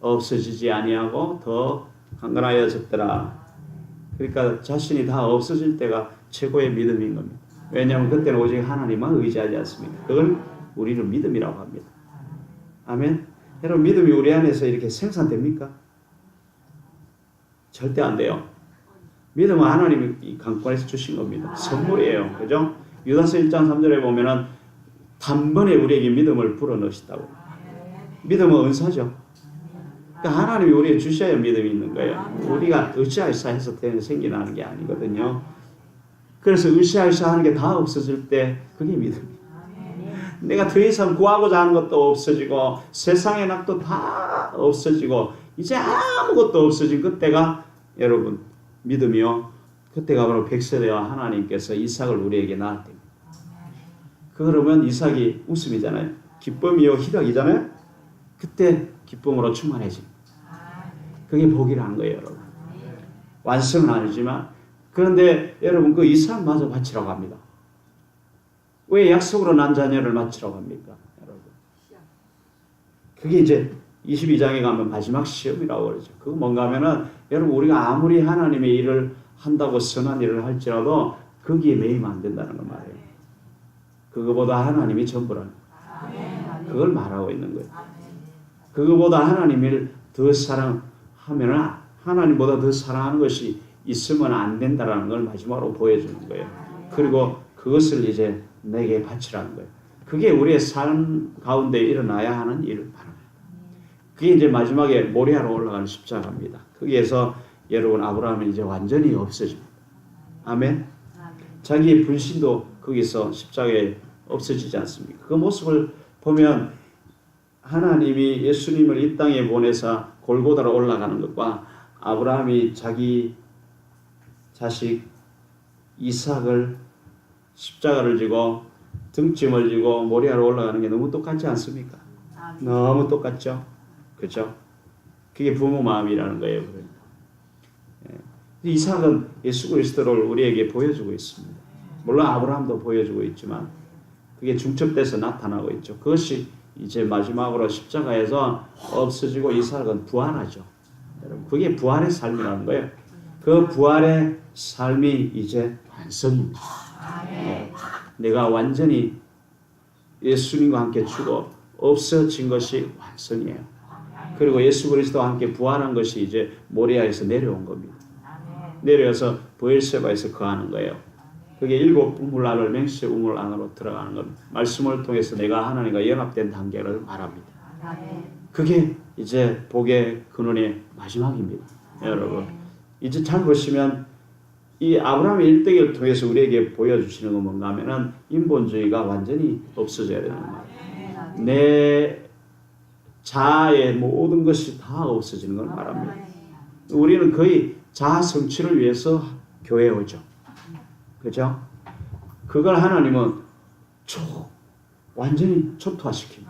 A: 없어지지 아니하고 더 강건하여졌더라. 그러니까 자신이 다 없어질 때가 최고의 믿음인 겁니다. 왜냐하면 그때는 오직 하나님만 의지하지 않습니다. 그걸 우리는 믿음이라고 합니다. 아멘. 여러분, 믿음이 우리 안에서 이렇게 생산됩니까? 절대 안 돼요. 믿음은 하나님이 강권해서 주신 겁니다. 선물이에요. 그죠? 유다서 1장 3절에 보면은 단번에 우리에게 믿음을 불어넣으시다고. 믿음은 은사죠. 그러니까 하나님이 우리에게 주셔야 믿음이 있는 거예요. 우리가 으쌰으쌰 해서 생겨나는 게 아니거든요. 그래서 으쌰으쌰 하는 게 다 없어질 때 그게 믿음이에요. 내가 더 이상 구하고자 하는 것도 없어지고, 세상의 낙도 다 없어지고, 이제 아무것도 없어진 그때가 여러분 믿음이요. 그때가 바로 백세대와 하나님께서 이삭을 우리에게 낳을 때입니다. 그러면 이삭이 웃음이잖아요. 기쁨이요 희락이잖아요. 그때 기쁨으로 충만해집니다. 그게 복이라는 거예요, 여러분. 완성은 아니지만, 그런데 여러분 그 이삭마저 바치라고 합니다. 왜 약속으로 난 자녀를 바치라고 합니까, 여러분? 그게 이제 22장에 가면 마지막 시험이라고 그러죠. 그거 뭔가 하면은 여러분, 우리가 아무리 하나님의 일을 한다고 선한 일을 할지라도 거기에 매이면 안 된다는 걸 말해요. 그거보다 하나님이 전부라는 거예요. 그걸 말하고 있는 거예요. 그거보다 하나님을 더 사랑하면, 하나님보다 더 사랑하는 것이 있으면 안 된다는 걸 마지막으로 보여주는 거예요. 그리고 그것을 이제 내게 바치라는 거예요. 그게 우리의 삶 가운데 일어나야 하는 일을 말합니다. 그게 이제 마지막에 모리아로 올라가는 십자가입니다. 거기에서 여러분, 아브라함은 이제 완전히 없어집니다. 아멘. 자기의 분신도 거기서 십자가에 없어지지 않습니까? 그 모습을 보면 하나님이 예수님을 이 땅에 보내서 골고다로 올라가는 것과 아브라함이 자기 자식 이삭을 십자가를 지고 등짐을 지고 모리아로 올라가는 게 너무 똑같지 않습니까? 너무 똑같죠? 그렇죠? 그게 부모 마음이라는 거예요. 이삭은 예수 그리스도를 우리에게 보여주고 있습니다. 물론 아브라함도 보여주고 있지만 그게 중첩돼서 나타나고 있죠. 그것이 이제 마지막으로 십자가에서 없어지고 이삭은 부활하죠. 여러분, 그게 부활의 삶이라는 거예요. 그 부활의 삶이 이제 완성입니다. 내가 완전히 예수님과 함께 죽어 없어진 것이 완성이에요. 그리고 예수 그리스도와 함께 부활한 것이 이제 모리아에서 내려온 겁니다. 내려서 브엘세바에서 거하는 거예요. 그게 일곱 우물 안을 맹세 우물 안으로 들어가는 겁니다. 말씀을 통해서 내가 하나님과 연합된 단계를 말합니다. 그게 이제 복의 근원의 마지막입니다. 여러분, 이제 잘 보시면 이 아브라함의 일대기를 통해서 우리에게 보여주시는 건 뭔가 하면은 인본주의가 완전히 없어져야 되는 거예요. 내 자아의 모든 것이 다 없어지는 걸 말합니다. 우리는 거의 자아 성취를 위해서 교회에 오죠. 그죠? 그걸 하나님은 완전히 초토화시킵니다.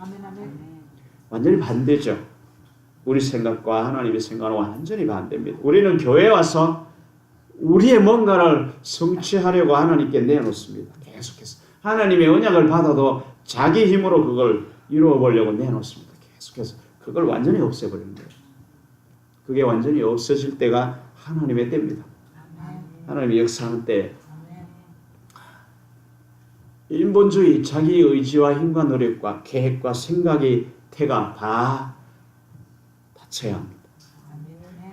A: 완전히 반대죠. 우리 생각과 하나님의 생각은 완전히 반대입니다. 우리는 교회에 와서 우리의 뭔가를 성취하려고 하나님께 내놓습니다. 계속해서. 하나님의 언약을 받아도 자기 힘으로 그걸 이루어 보려고 내놓습니다. 계속해서. 그걸 완전히 없애버리는 거예요. 그게 완전히 없어질 때가 하나님의 때입니다. 하나님의 역사하는 때. 인본주의, 자기 의지와 힘과 노력과 계획과 생각의 태가 다 닫혀야 합니다.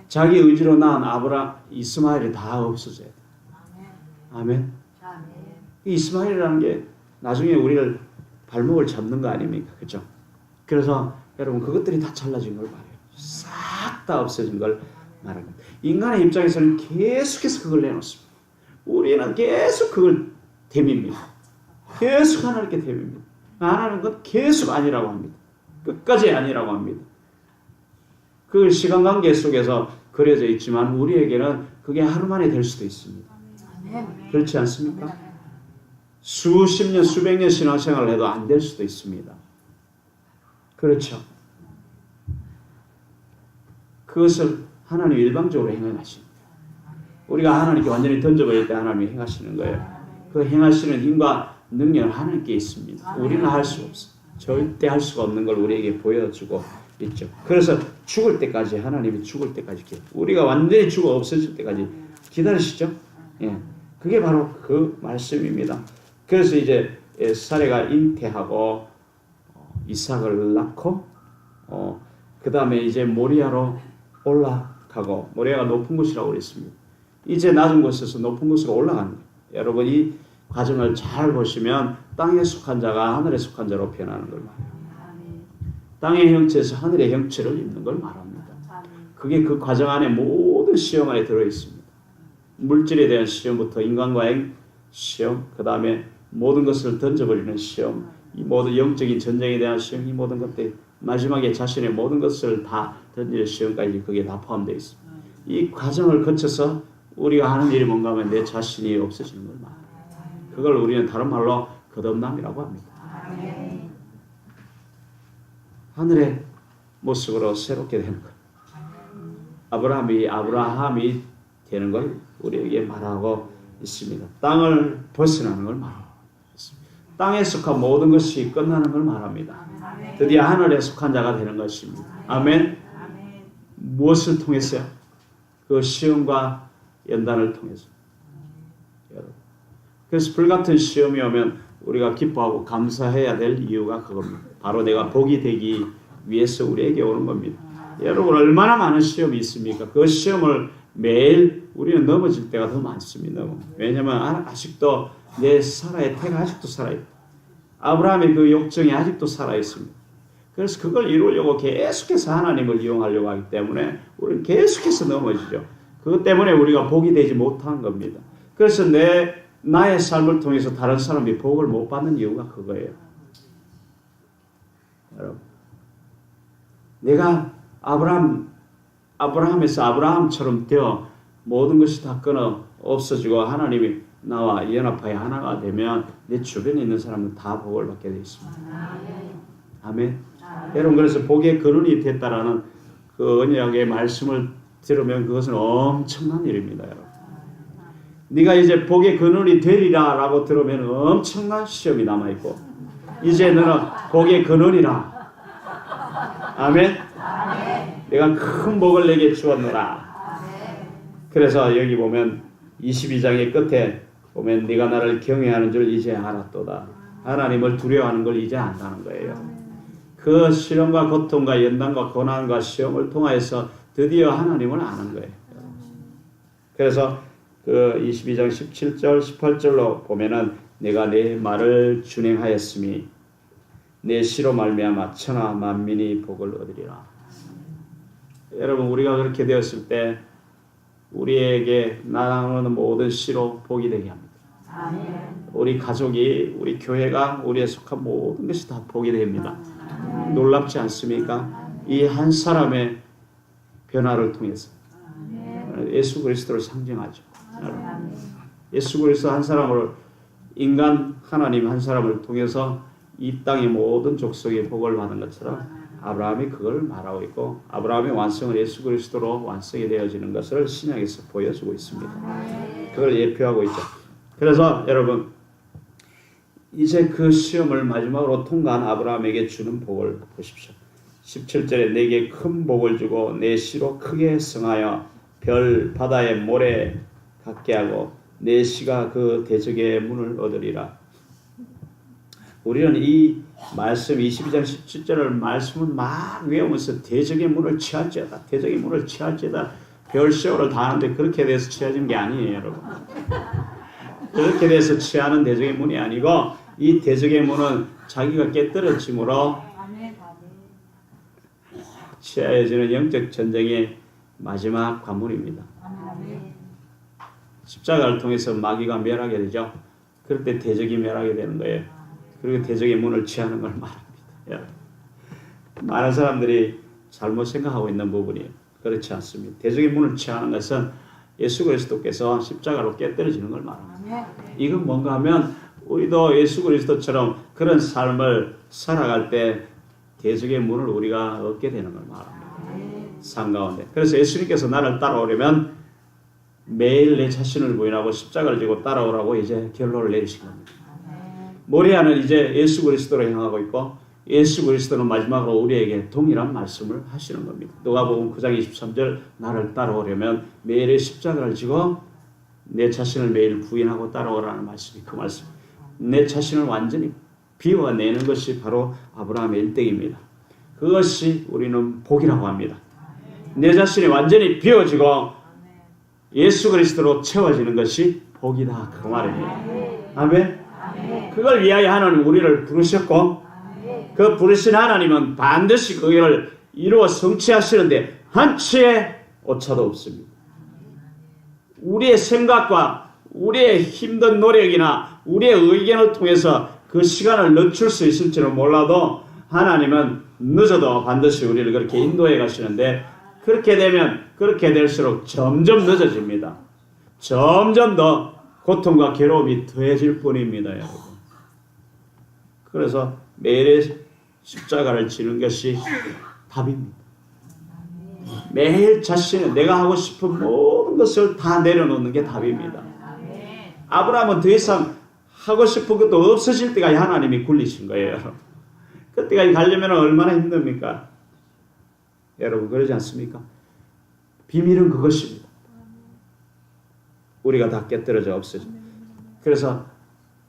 A: 자기 의지로 낳은 이스마엘이 다 없어져야 돼요. 아멘. 이스마엘이라는 게 나중에 우리를 발목을 잡는 거 아닙니까? 그렇죠? 그래서 여러분 그것들이 다 잘라진 걸 말해요. 싹 다 없어진 걸 말합니다. 인간의 입장에서는 계속해서 그걸 내놓습니다. 우리는 계속 그걸 대밉니다. 계속 하나님께 대밉니다. 하나님은 그건 계속 아니라고 합니다. 끝까지 아니라고 합니다. 그 시간관계 속에서 그려져 있지만 우리에게는 그게 하루 만에 될 수도 있습니다. 그렇지 않습니까? 수십 년, 수백 년 신앙생활을 해도 안 될 수도 있습니다. 그렇죠? 그것을 하나님이 일방적으로 행하십니다. 우리가 하나님께 완전히 던져버릴 때 하나님이 행하시는 거예요. 그 행하시는 힘과 능력은 하나님께 있습니다. 우리는 할 수 없어요. 절대 할 수가 없는 걸 우리에게 보여주고 있죠. 그래서 죽을 때까지 하나님이 죽을 때까지 우리가 완전히 죽어 없어질 때까지 기다리시죠. 예, 그게 바로 그 말씀입니다. 그래서 이제 사레가 잉태하고 이삭을 낳고 그 다음에 이제 모리아로 올라가고 모리아가 높은 곳이라고 그랬습니다. 이제 낮은 곳에서 높은 곳으로 올라가는 거예요. 여러분 이 과정을 잘 보시면 땅에 속한 자가 하늘에 속한 자로 변하는 걸 말해요. 땅의 형체에서 하늘의 형체를 입는 걸 말합니다. 그게 그 과정 안에 모든 시험 안에 들어있습니다. 물질에 대한 시험부터 인간과의 시험, 그 다음에 모든 것을 던져버리는 시험, 이 모든 영적인 전쟁에 대한 시험, 이 모든 것들 마지막에 자신의 모든 것을 다 던지는 시험까지 그게 다 포함되어 있습니다. 이 과정을 거쳐서 우리가 하는 일이 뭔가 하면 내 자신이 없어지는 걸 말합니다. 그걸 우리는 다른 말로 거듭남이라고 합니다. 하늘의 모습으로 새롭게 되는 것. 아브라함이 되는 걸 우리에게 말하고 있습니다. 땅을 벗어나는 걸 말하고 있습니다. 땅에 속한 모든 것이 끝나는 걸 말합니다. 드디어 하늘에 속한 자가 되는 것입니다. 아멘. 무엇을 통해서요? 그 시험과 연단을 통해서. 여러분. 그래서 불같은 시험이 오면 우리가 기뻐하고 감사해야 될 이유가 그겁니다. 바로 내가 복이 되기 위해서 우리에게 오는 겁니다. 여러분 얼마나 많은 시험이 있습니까? 그 시험을 매일 우리는 넘어질 때가 더 많습니다. 왜냐하면 아직도 내 사라의 태가 아직도 살아있고 아브라함의 그 욕정이 아직도 살아있습니다. 그래서 그걸 이루려고 계속해서 하나님을 이용하려고 하기 때문에 우리는 계속해서 넘어지죠. 그것 때문에 우리가 복이 되지 못한 겁니다. 그래서 내 나의 삶을 통해서 다른 사람이 복을 못 받는 이유가 그거예요. 여러분, 내가 아브라함에서 아브라함처럼 되어 모든 것이 다 끊어 없어지고 하나님이 나와 연합하여 하나가 되면 내 주변에 있는 사람은 다 복을 받게 되어 있습니다. 아멘. 여러분, 그래서 복의 근원이 됐다라는 그 언약의 말씀을 들으면 그것은 엄청난 일입니다. 여러분, 네가 이제 복의 근원이 되리라 라고 들으면 엄청난 시험이 남아있고, 이제 너는 복의 근원이라. 아멘. 내가 큰 복을 내게 주었노라. 그래서 여기 보면 22장의 끝에 보면 네가 나를 경외하는 줄 이제 알았도다. 하나님을 두려워하는 걸 이제 안다는 거예요. 그 시련과 고통과 연단과 고난과 시험을 통하여서 드디어 하나님을 아는 거예요. 그래서 그 22장 17절 18절로 보면은 내가 내 말을 준행하였으니 내 시로 말미암아 천하 만민이 복을 얻으리라. 여러분, 우리가 그렇게 되었을 때 우리에게 나아오는 모든 시로 복이 되게 합니다. 우리 가족이, 우리 교회가, 우리에 속한 모든 것이 다 복이 됩니다. 놀랍지 않습니까? 이 한 사람의 변화를 통해서 예수 그리스도를 상징하죠. 예수 그리스도 한 사람을, 인간 하나님 한 사람을 통해서 이 땅의 모든 족속의 복을 받은 것처럼 아브라함이 그걸 말하고 있고, 아브라함의 완성은 예수 그리스도로 완성이 되어지는 것을 신약에서 보여주고 있습니다. 그걸 예표하고 있죠. 그래서 여러분, 이제 그 시험을 마지막으로 통과한 아브라함에게 주는 복을 보십시오. 17절에 내게 큰 복을 주고 내 시로 크게 성하여 별 바다의 모래 같게 하고 내 시가 그 대적의 문을 얻으리라. 우리는 이 말씀 22장 17절을 말씀은 막 외우면서 대적의 문을 취할지어다, 대적의 문을 취할지어다, 별세월을 다 하는데 그렇게 돼서 취하는 게 아니에요, 여러분. 그렇게 돼서 취하는 대적의 문이 아니고, 이 대적의 문은 자기가 깨뜨려짐으로 취하여지는 영적 전쟁의 마지막 관문입니다. 십자가를 통해서 마귀가 멸하게 되죠. 그럴 때 대적이 멸하게 되는 거예요. 그리고 대적의 문을 취하는 걸 말합니다. 많은 사람들이 잘못 생각하고 있는 부분이에요. 그렇지 않습니다. 대적의 문을 취하는 것은 예수 그리스도께서 십자가로 깨뜨려지는 걸 말합니다. 이건 뭔가 하면 우리도 예수 그리스도처럼 그런 삶을 살아갈 때 대적의 문을 우리가 얻게 되는 걸 말합니다. 삶 가운데. 그래서 예수님께서 나를 따라오려면 매일 내 자신을 부인하고 십자가를 지고 따라오라고 이제 결론을 내리신 겁니다. 모리아는 이제 예수 그리스도로 향하고 있고, 예수 그리스도는 마지막으로 우리에게 동일한 말씀을 하시는 겁니다. 누가복음 9장 23절 나를 따라오려면 매일의 십자가를 지고 내 자신을 매일 부인하고 따라오라는 말씀이 그 말씀. 내 자신을 완전히 비워내는 것이 바로 아브라함의 일등입니다. 그것이 우리는 복이라고 합니다. 내 자신이 완전히 비워지고 예수 그리스도로 채워지는 것이 복이다, 그 말입니다. 아멘. 그걸 위하여 하나님 우리를 부르셨고, 그 부르신 하나님은 반드시 그걸 이루어 성취하시는데 한치의 오차도 없습니다. 우리의 생각과 우리의 힘든 노력이나 우리의 의견을 통해서 그 시간을 늦출 수 있을지는 몰라도 하나님은 늦어도 반드시 우리를 그렇게 인도해 가시는데, 그렇게 되면 그렇게 될수록 점점 늦어집니다. 점점 더 고통과 괴로움이 더해질 뿐입니다, 여러분. 그래서 매일 십자가를 지는 것이 답입니다. 매일 자신의 내가 하고 싶은 모든 것을 다 내려놓는 게 답입니다. 아브라함은 더 이상 하고 싶은 것도 없어질 때까지 하나님이 굴리신 거예요. 그때까지 가려면 얼마나 힘듭니까? 여러분, 그러지 않습니까? 비밀은 그것입니다. 우리가 다 깨뜨려져 없어져. 그래서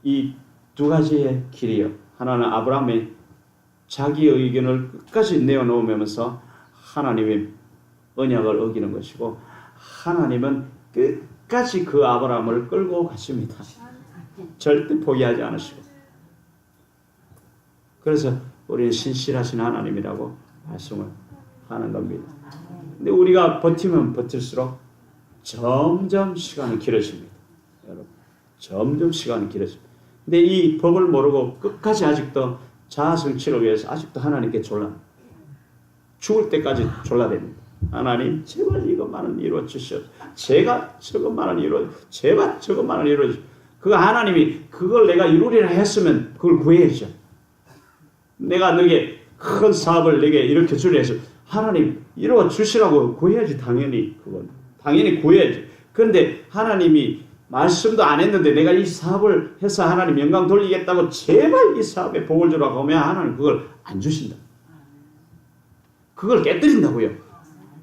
A: 이 두 가지의 길이요. 하나는 아브라함의 자기 의견을 끝까지 내어놓으면서 하나님의 언약을 어기는 것이고, 하나님은 끝까지 그 아브라함을 끌고 가십니다. 절대 포기하지 않으시고. 그래서 우리는 신실하신 하나님이라고 말씀을 하는 겁니다. 근데 우리가 버티면 버틸수록 점점 시간이 길어집니다. 여러분, 점점 시간이 길어집니다. 근데 이 법을 모르고 끝까지 아직도 자아성취를 위해서 아직도 하나님께 졸라. 죽을 때까지 졸라댑니다. 하나님 제발 이것만은 이루어 주시옵소서. 제가 저것만은 이루어 제발 저것만은 이루어 주시옵소서. 그 하나님이 그걸 내가 이루리라 했으면 그걸 구해야죠. 내가 너에게 큰 사업을 내게 일으켜 주려 해서 하나님 이루어 주시라고 구해야지. 당연히 그건 당연히 구해야지. 그런데 하나님이 말씀도 안 했는데 내가 이 사업을 해서 하나님 영광 돌리겠다고 제발 이 사업에 복을 주라고 하면 하나님 그걸 안 주신다. 그걸 깨뜨린다고요.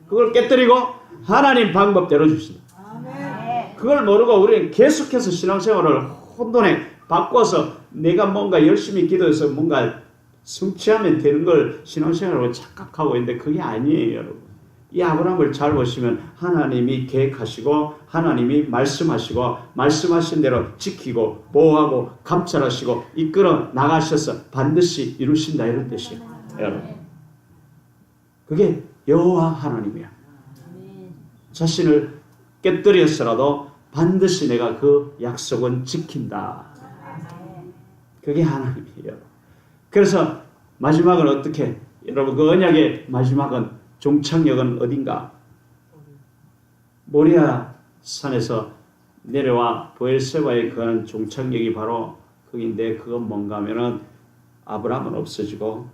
A: 그걸 깨뜨리고 하나님 방법대로 주신다. 그걸 모르고 우리는 계속해서 신앙생활을 혼돈에 바꿔서 내가 뭔가 열심히 기도해서 뭔가 성취하면 되는 걸 신앙생활로 착각하고 있는데 그게 아니에요, 여러분. 이 아브라함을 잘 보시면 하나님이 계획하시고 하나님이 말씀하시고 말씀하신 대로 지키고 보호하고 감찰하시고 이끌어 나가셔서 반드시 이루신다 이런 뜻이에요, 여러분. 그게 여호와 하나님이야. 자신을 깨뜨렸더라도 반드시 내가 그 약속은 지킨다. 그게 하나님이에요. 그래서 마지막은 어떻게? 여러분 그 언약의 마지막은 종착역은 어딘가? 모리아 산에서 내려와 브엘세바에 거하는 종착역이 바로 거기인데 그건 뭔가 하면은 아브라함은 없어지고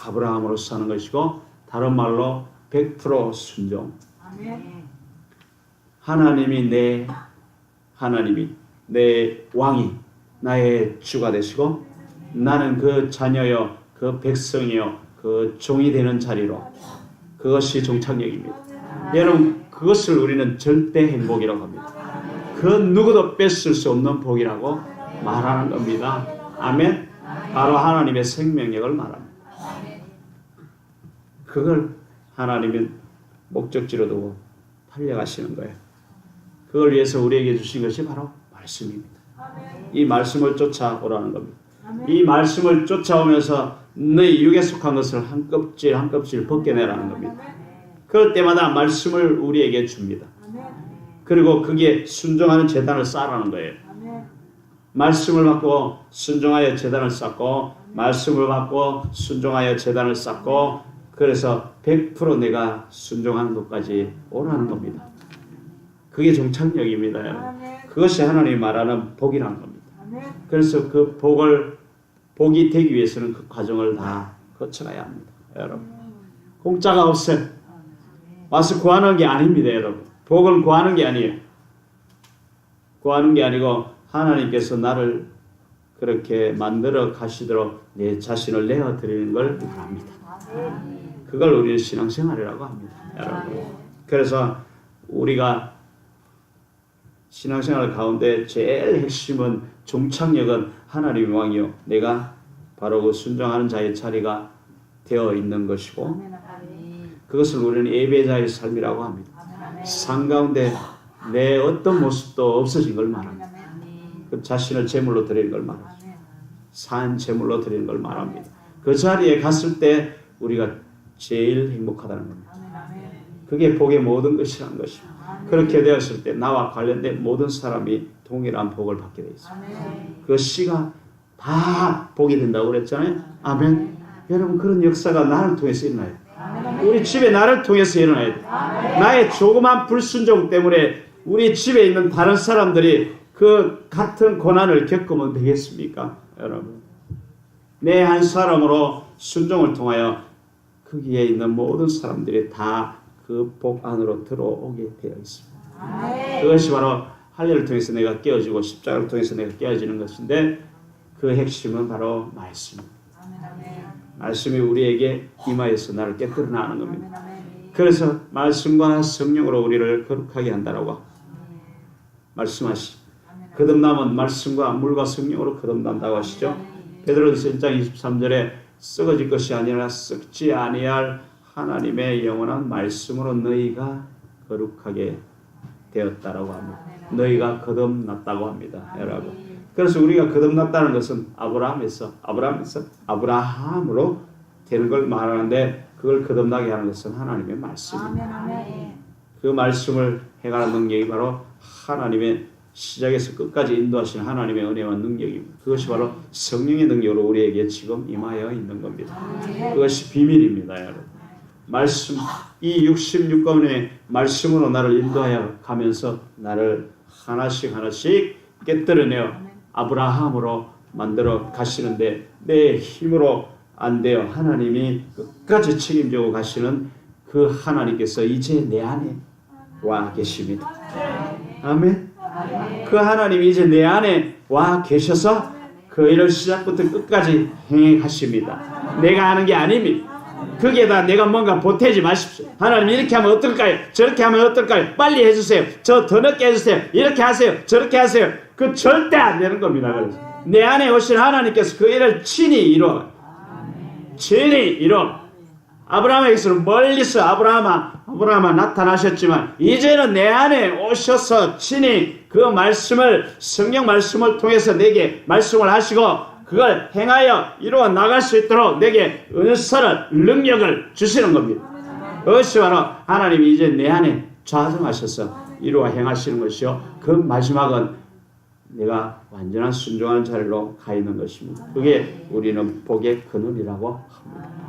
A: 아브라함으로 사는 것이고 다른 말로 100% 순종. 하나님이 내 왕이 나의 주가 되시고 나는 그 자녀여 그 백성이여 그 종이 되는 자리로 그것이 종착역입니다. 여러분 그것을 우리는 절대 행복이라고 합니다. 그 누구도 뺏을 수 없는 복이라고 말하는 겁니다. 아멘. 바로 하나님의 생명력을 말합니다. 그걸 하나님은 목적지로 두고 달려가시는 거예요. 그걸 위해서 우리에게 주신 것이 바로 말씀입니다. 이 말씀을 쫓아오라는 겁니다. 이 말씀을 쫓아오면서 너희 육에 속한 것을 한 껍질 한 껍질 벗겨내라는 겁니다. 그럴 때마다 말씀을 우리에게 줍니다. 그리고 그게 순종하는 제단을 쌓으라는 거예요. 말씀을 받고 순종하여 제단을 쌓고 말씀을 받고 순종하여 제단을 쌓고 그래서 100% 내가 순종하는 것까지 오라는 겁니다. 그게 종착역입니다. 그것이 하나님이 말하는 복이라는 겁니다. 그래서 그 복이 되기 위해서는 그 과정을 다 거쳐가야 합니다. 여러분 공짜가 없어요. 와서 구하는 게 아닙니다. 여러분 복을 구하는 게 아니에요. 구하는 게 아니고 하나님께서 나를 그렇게 만들어 가시도록 내 자신을 내어드리는 걸 말합니다. 그걸 우리는 신앙생활이라고 합니다. 여러분 그래서 우리가 신앙생활 가운데 제일 핵심은 종착역은 하나님의 왕이요 내가 바로 그 순종하는 자의 자리가 되어 있는 것이고 그것을 우리는 예배자의 삶이라고 합니다. 삶 가운데 내 어떤 모습도 없어진 걸 말합니다. 그 자신을 제물로 드리는 걸 말합니다. 산 제물로 드리는 걸 말합니다. 그 자리에 갔을 때 우리가 제일 행복하다는 겁니다. 그게 복의 모든 것이라는 것입니다. 그렇게 되었을 때 나와 관련된 모든 사람이 동일한 복을 받게 되어 있습니다. 그 씨가 다 복이 된다고 그랬잖아요. 아멘. 여러분 그런 역사가 나를 통해서 일어나요. 우리 집에 나를 통해서 일어나야 돼. 나의 조그만 불순종 때문에 우리 집에 있는 다른 사람들이 그 같은 고난을 겪으면 되겠습니까? 여러분 내 한 사람으로 순종을 통하여 거기에 있는 모든 사람들이 다 그 복 안으로 들어오게 되어 있습니다. 그것이 바로 할례를 통해서 내가 깨어지고 십자가를 통해서 내가 깨어지는 것인데 그 핵심은 바로 말씀입니다. 말씀이 우리에게 임하여서 나를 깨뜨려 나가는 겁니다. 그래서 말씀과 성령으로 우리를 거룩하게 한다라고 말씀하시. 거듭남은 말씀과 물과 성령으로 거듭난다고 하시죠. 베드로전서 1장 23절에 썩어질 것이 아니라 썩지 아니할 하나님의 영원한 말씀으로 너희가 거룩하게 되었다라고 합니다. 너희가 거듭났다고 합니다. 여러분. 그래서 우리가 거듭났다는 것은 아브라함으로 되는 걸 말하는데 그걸 거듭나게 하는 것은 하나님의 말씀입니다. 그 말씀을 행하는 능력이 바로 하나님의 시작에서 끝까지 인도하시는 하나님의 은혜와 능력입니다. 그것이 바로 성령의 능력으로 우리에게 지금 임하여 있는 겁니다. 그것이 비밀입니다, 여러분. 말씀, 이 66권의 말씀으로 나를 인도하여 가면서 나를 하나씩 깨뜨려내어 아브라함으로 만들어 가시는데 내 힘으로 안 돼요. 하나님이 끝까지 책임지고 가시는 그 하나님께서 이제 내 안에 와 계십니다. 아멘. 그 하나님이 이제 내 안에 와 계셔서 그 일을 시작부터 끝까지 행하십니다. 내가 하는 게 아닙니다. 거기에다 내가 뭔가 보태지 마십시오. 하나님 이렇게 하면 어떨까요? 저렇게 하면 어떨까요? 빨리 해주세요. 저 더 늦게 해주세요. 이렇게 하세요. 저렇게 하세요. 그 절대 안 되는 겁니다. 그래서 내 안에 오신 하나님께서 그 일을 친히 이루어 아브라함에게서는 멀리서 아브라함아 나타나셨지만 이제는 내 안에 오셔서 친히 그 말씀을 성령 말씀을 통해서 내게 말씀을 하시고 그걸 행하여 이루어 나갈 수 있도록 내게 은사를 능력을 주시는 겁니다. 그것이 바로 하나님이 이제 내 안에 좌정하셔서 이루어 행하시는 것이요. 그 마지막은 내가 완전한 순종하는 자리로 가 있는 것입니다. 그게 우리는 복의 근원이라고 합니다.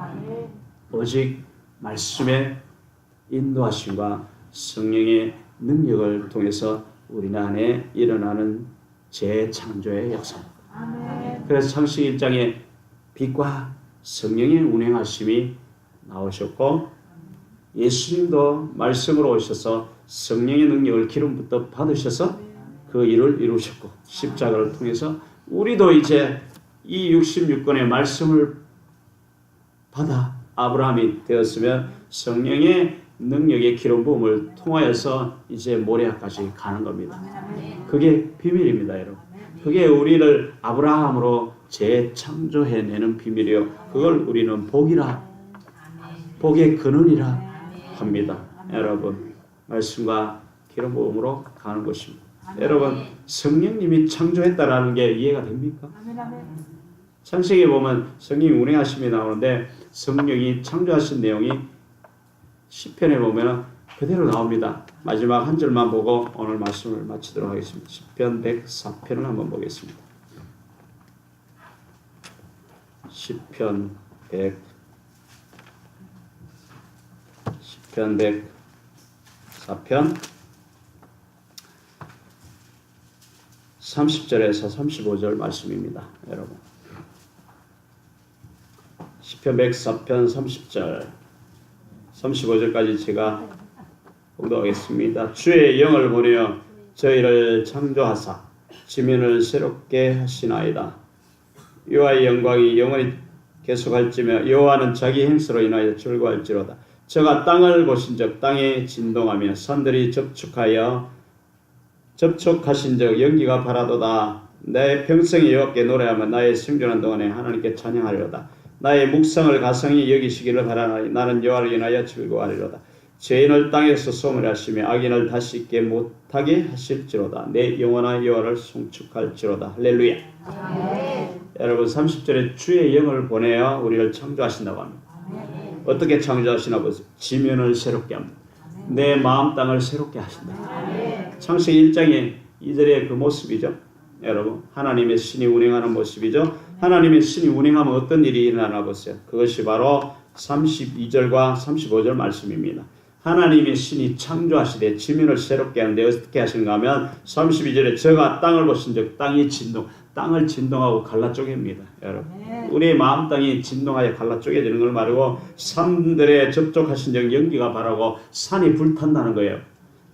A: 오직 말씀의 인도하심과 성령의 능력을 통해서 우리 안에 일어나는 재창조의 역사입니다. 그래서 창세기 1장에 빛과 성령의 운행하심이 나오셨고 예수님도 말씀으로 오셔서 성령의 능력을 기름부터 받으셔서 그 일을 이루셨고 십자가를 통해서 우리도 이제 이 66권의 말씀을 받아 아브라함이 되었으면 성령의 능력의 기름 부음을 통하여서 이제 모레아까지 가는 겁니다. 그게 비밀입니다, 여러분. 그게 우리를 아브라함으로 재창조해내는 비밀이요. 그걸 우리는 복의 근원이라 합니다. 여러분, 말씀과 기름 부음으로 가는 것입니다. 여러분, 성령님이 창조했다라는 게 이해가 됩니까? 창세기에 보면 성령이 운행하심이 나오는데 성령이 창조하신 내용이 시편에 보면 그대로 나옵니다. 마지막 한 절만 보고 오늘 말씀을 마치도록 하겠습니다. 시편 104편을 한번 보겠습니다. 시편 104편 30절에서 35절 말씀입니다. 여러분, 시편 104편 30절 35절까지 제가 봉독하겠습니다. 주의 영을 보내어 저희를 창조하사 지면을 새롭게 하시나이다. 여호와의 영광이 영원히 계속할지며 여호와는 자기 행사로 인하여 즐거워할지로다. 저가 땅을 보신즉 땅에 진동하며 산들이 접촉하신즉 연기가 바라도다. 나의 평생에 여호와께 노래하며 나의 생존한 동안에 하나님께 찬양하리로다. 나의 묵상을 가성히 여기시기를 바라나니 나는 여호와를 인하여 즐거워하리로다. 죄인을 땅에서 소멸하시며 악인을 다시 있게 못하게 하실지로다. 내 영혼아 여호와를 송축할지로다. 할렐루야. 여러분, 30절에 주의 영을 보내어 우리를 창조하신다고 합니다. 어떻게 창조하시나 보세요. 지면을 새롭게 합니다. 내 마음 땅을 새롭게 하신다. 창세기 1장의 2절의 그 모습이죠. 여러분, 하나님의 신이 운행하는 모습이죠. 하나님의 신이 운행하면 어떤 일이 일어나나 보세요. 그것이 바로 32절과 35절 말씀입니다. 하나님의 신이 창조하시되 지면을 새롭게 하는데 어떻게 하시는가 하면 32절에 저가 땅을 보신즉 땅을 진동하고 갈라 쪼갭니다. 여러분, 우리의 마음 땅이 진동하여 갈라 쪼개지는 걸 말하고 산들에 접촉하신즉 연기가 바라고 산이 불탄다는 거예요.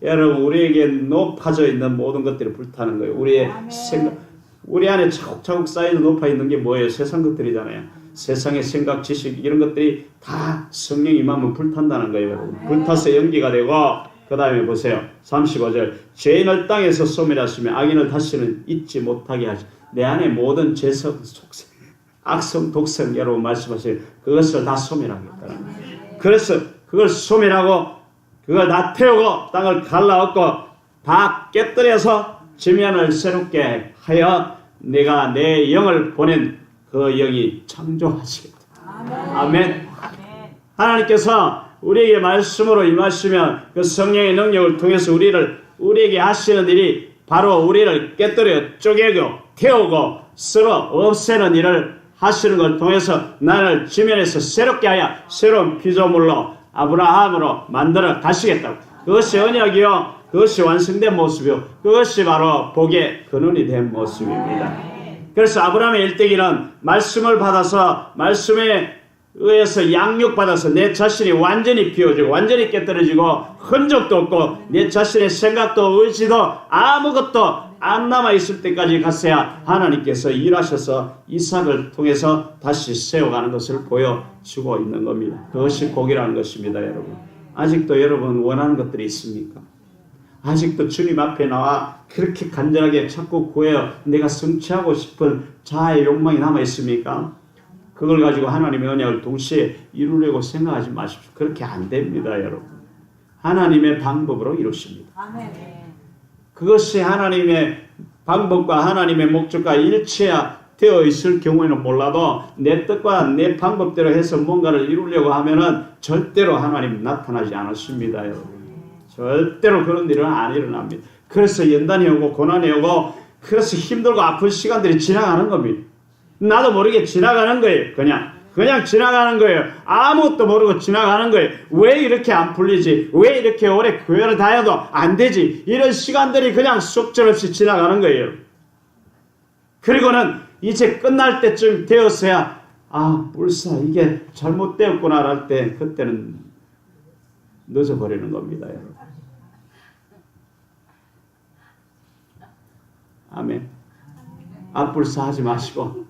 A: 여러분, 우리에게 높아져 있는 모든 것들이 불타는 거예요. 우리의 생각, 우리 안에 차곡차곡 쌓여 높아 있는 게 뭐예요? 세상 것들이잖아요. 세상의 생각, 지식 이런 것들이 다 성령이 임하면 불탄다는 거예요. 여러분. 불타서 연기가 되고 그 다음에 보세요. 35절 죄인을 땅에서 소멸하시며 악인을 다시는 잊지 못하게 하시. 내 안에 모든 죄성, 속성, 악성, 독성 여러분 말씀하세요. 그것을 다 소멸하겠다는 거예요. 그래서 그걸 소멸하고 그걸 다 태우고 땅을 갈라엎고 다 깨뜨려서 지면을 새롭게 하여 내가 내 영을 보낸 그 영이 창조하시겠다. 아멘. 하나님께서 우리에게 말씀으로 임하시면 그 성령의 능력을 통해서 우리에게 하시는 일이 바로 우리를 깨뜨려 쪼개고 태우고 썰어 없애는 일을 하시는 걸 통해서 나를 지면에서 새롭게 하여 새로운 피조물로 아브라함으로 만들어 가시겠다고. 그것이 언약이요, 그것이 완성된 모습이요, 그것이 바로 복의 근원이 된 모습입니다. 그래서 아브라함의 일대기는 말씀을 받아서 말씀에 의해서 양육받아서 내 자신이 완전히 비워지고 완전히 깨뜨려지고 흔적도 없고 내 자신의 생각도 의지도 아무것도 안 남아있을 때까지 갔어야 하나님께서 일하셔서 이삭을 통해서 다시 세워가는 것을 보여주고 있는 겁니다. 그것이 복이라는 것입니다. 여러분, 아직도 여러분 원하는 것들이 있습니까? 아직도 주님 앞에 나와 그렇게 간절하게 자꾸 구해요. 내가 성취하고 싶은 자아의 욕망이 남아있습니까? 그걸 가지고 하나님의 언약을 동시에 이루려고 생각하지 마십시오. 그렇게 안 됩니다, 여러분. 하나님의 방법으로 이루십니다. 그것이 하나님의 방법과 하나님의 목적과 일치되어 있을 경우에는 몰라도 내 뜻과 내 방법대로 해서 뭔가를 이루려고 하면은 절대로 하나님 나타나지 않으십니다, 여러분. 절대로 그런 일은 안 일어납니다. 그래서 연단이 오고 고난이 오고 그래서 힘들고 아픈 시간들이 지나가는 겁니다. 나도 모르게 지나가는 거예요. 그냥 지나가는 거예요. 아무것도 모르고 지나가는 거예요. 왜 이렇게 안 풀리지? 왜 이렇게 오래 교회를 다녀도 안 되지? 이런 시간들이 그냥 속절없이 지나가는 거예요. 그리고는 이제 끝날 때쯤 되었어야 불사 이게 잘못되었구나 할 때 그때는 늦어버리는 겁니다, 여러분. 아멘. 불사 하지 마시고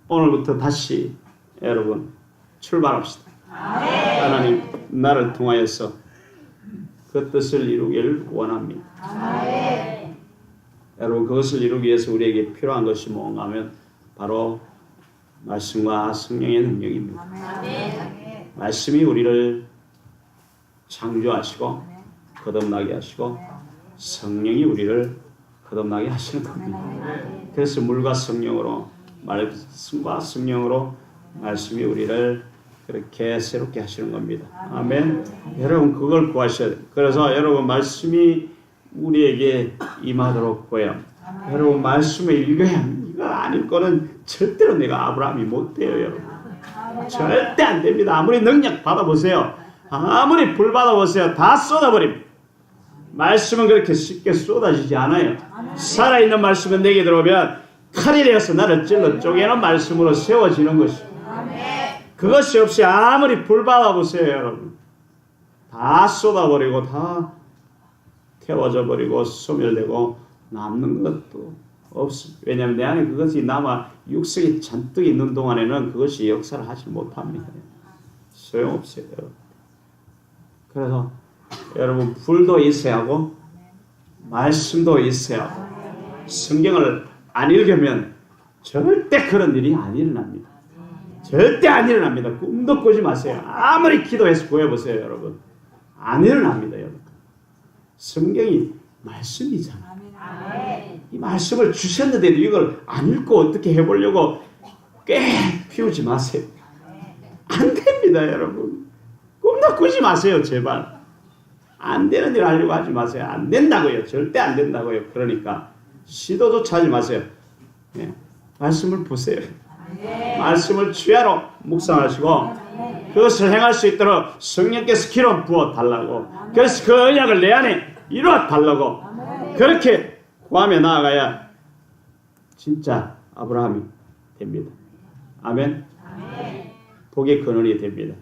A: 오늘부터 다시 여러분 출발합시다. 하나님 나를 통하여서 그 뜻을 이루기를 원합니다. 여러분 그것을 이루기 위해서 우리에게 필요한 것이 뭔가 하면 바로 말씀과 성령의 능력입니다. 말씀이 우리를 창조하시고 거듭나게 하시고 성령이 우리를 거듭나게 하시는 겁니다. 그래서 물과 성령으로 말씀과 성령으로 말씀이 우리를 그렇게 새롭게 하시는 겁니다. 아멘. 여러분 그걸 구하셔야 돼요. 그래서 여러분 말씀이 우리에게 임하도록 구해요. 여러분 말씀을 읽어야 합니다. 이거 안 읽고는 절대로 내가 아브라함이 못 돼요, 여러분. 절대 안 됩니다. 아무리 능력 받아보세요. 아무리 불 받아보세요. 다 쏟아버립니다. 말씀은 그렇게 쉽게 쏟아지지 않아요. 살아있는 말씀은 내게 들어오면 칼이 되어서 나를 찔러 쪼개는 말씀으로 세워지는 것입니다. 그것이 없이 아무리 불 받아보세요, 여러분. 다 쏟아버리고 다 태워져 버리고 소멸되고 남는 것도 없습니다. 왜냐하면 내 안에 그것이 남아 육색이 잔뜩 있는 동안에는 그것이 역사를 하지 못합니다. 소용없어요, 여러분. 그래서 여러분 불도 있어야 하고 말씀도 있어야 하고 성경을 안 읽으면 절대 그런 일이 안 일어납니다. 절대 안 일어납니다. 꿈도 꾸지 마세요. 아무리 기도해서 구해보세요, 여러분. 안 일어납니다, 여러분. 성경이 말씀이잖아요. 이 말씀을 주셨는데도 이걸 안 읽고 어떻게 해보려고 꽤 피우지 마세요. 안 됩니다, 여러분. 꿈도 꾸지 마세요, 제발. 안 되는 일 하려고 하지 마세요. 안 된다고요. 절대 안 된다고요. 그러니까 시도조차 하지 마세요. 예. 말씀을 보세요. 말씀을 주야로 묵상하시고 그것을 행할 수 있도록 성령께서 기름 부어 달라고, 그래서 그 언약을 내 안에 이루어 달라고 그렇게 구하며 나아가야 진짜 아브라함이 됩니다. 아멘. 복의 근원이 됩니다.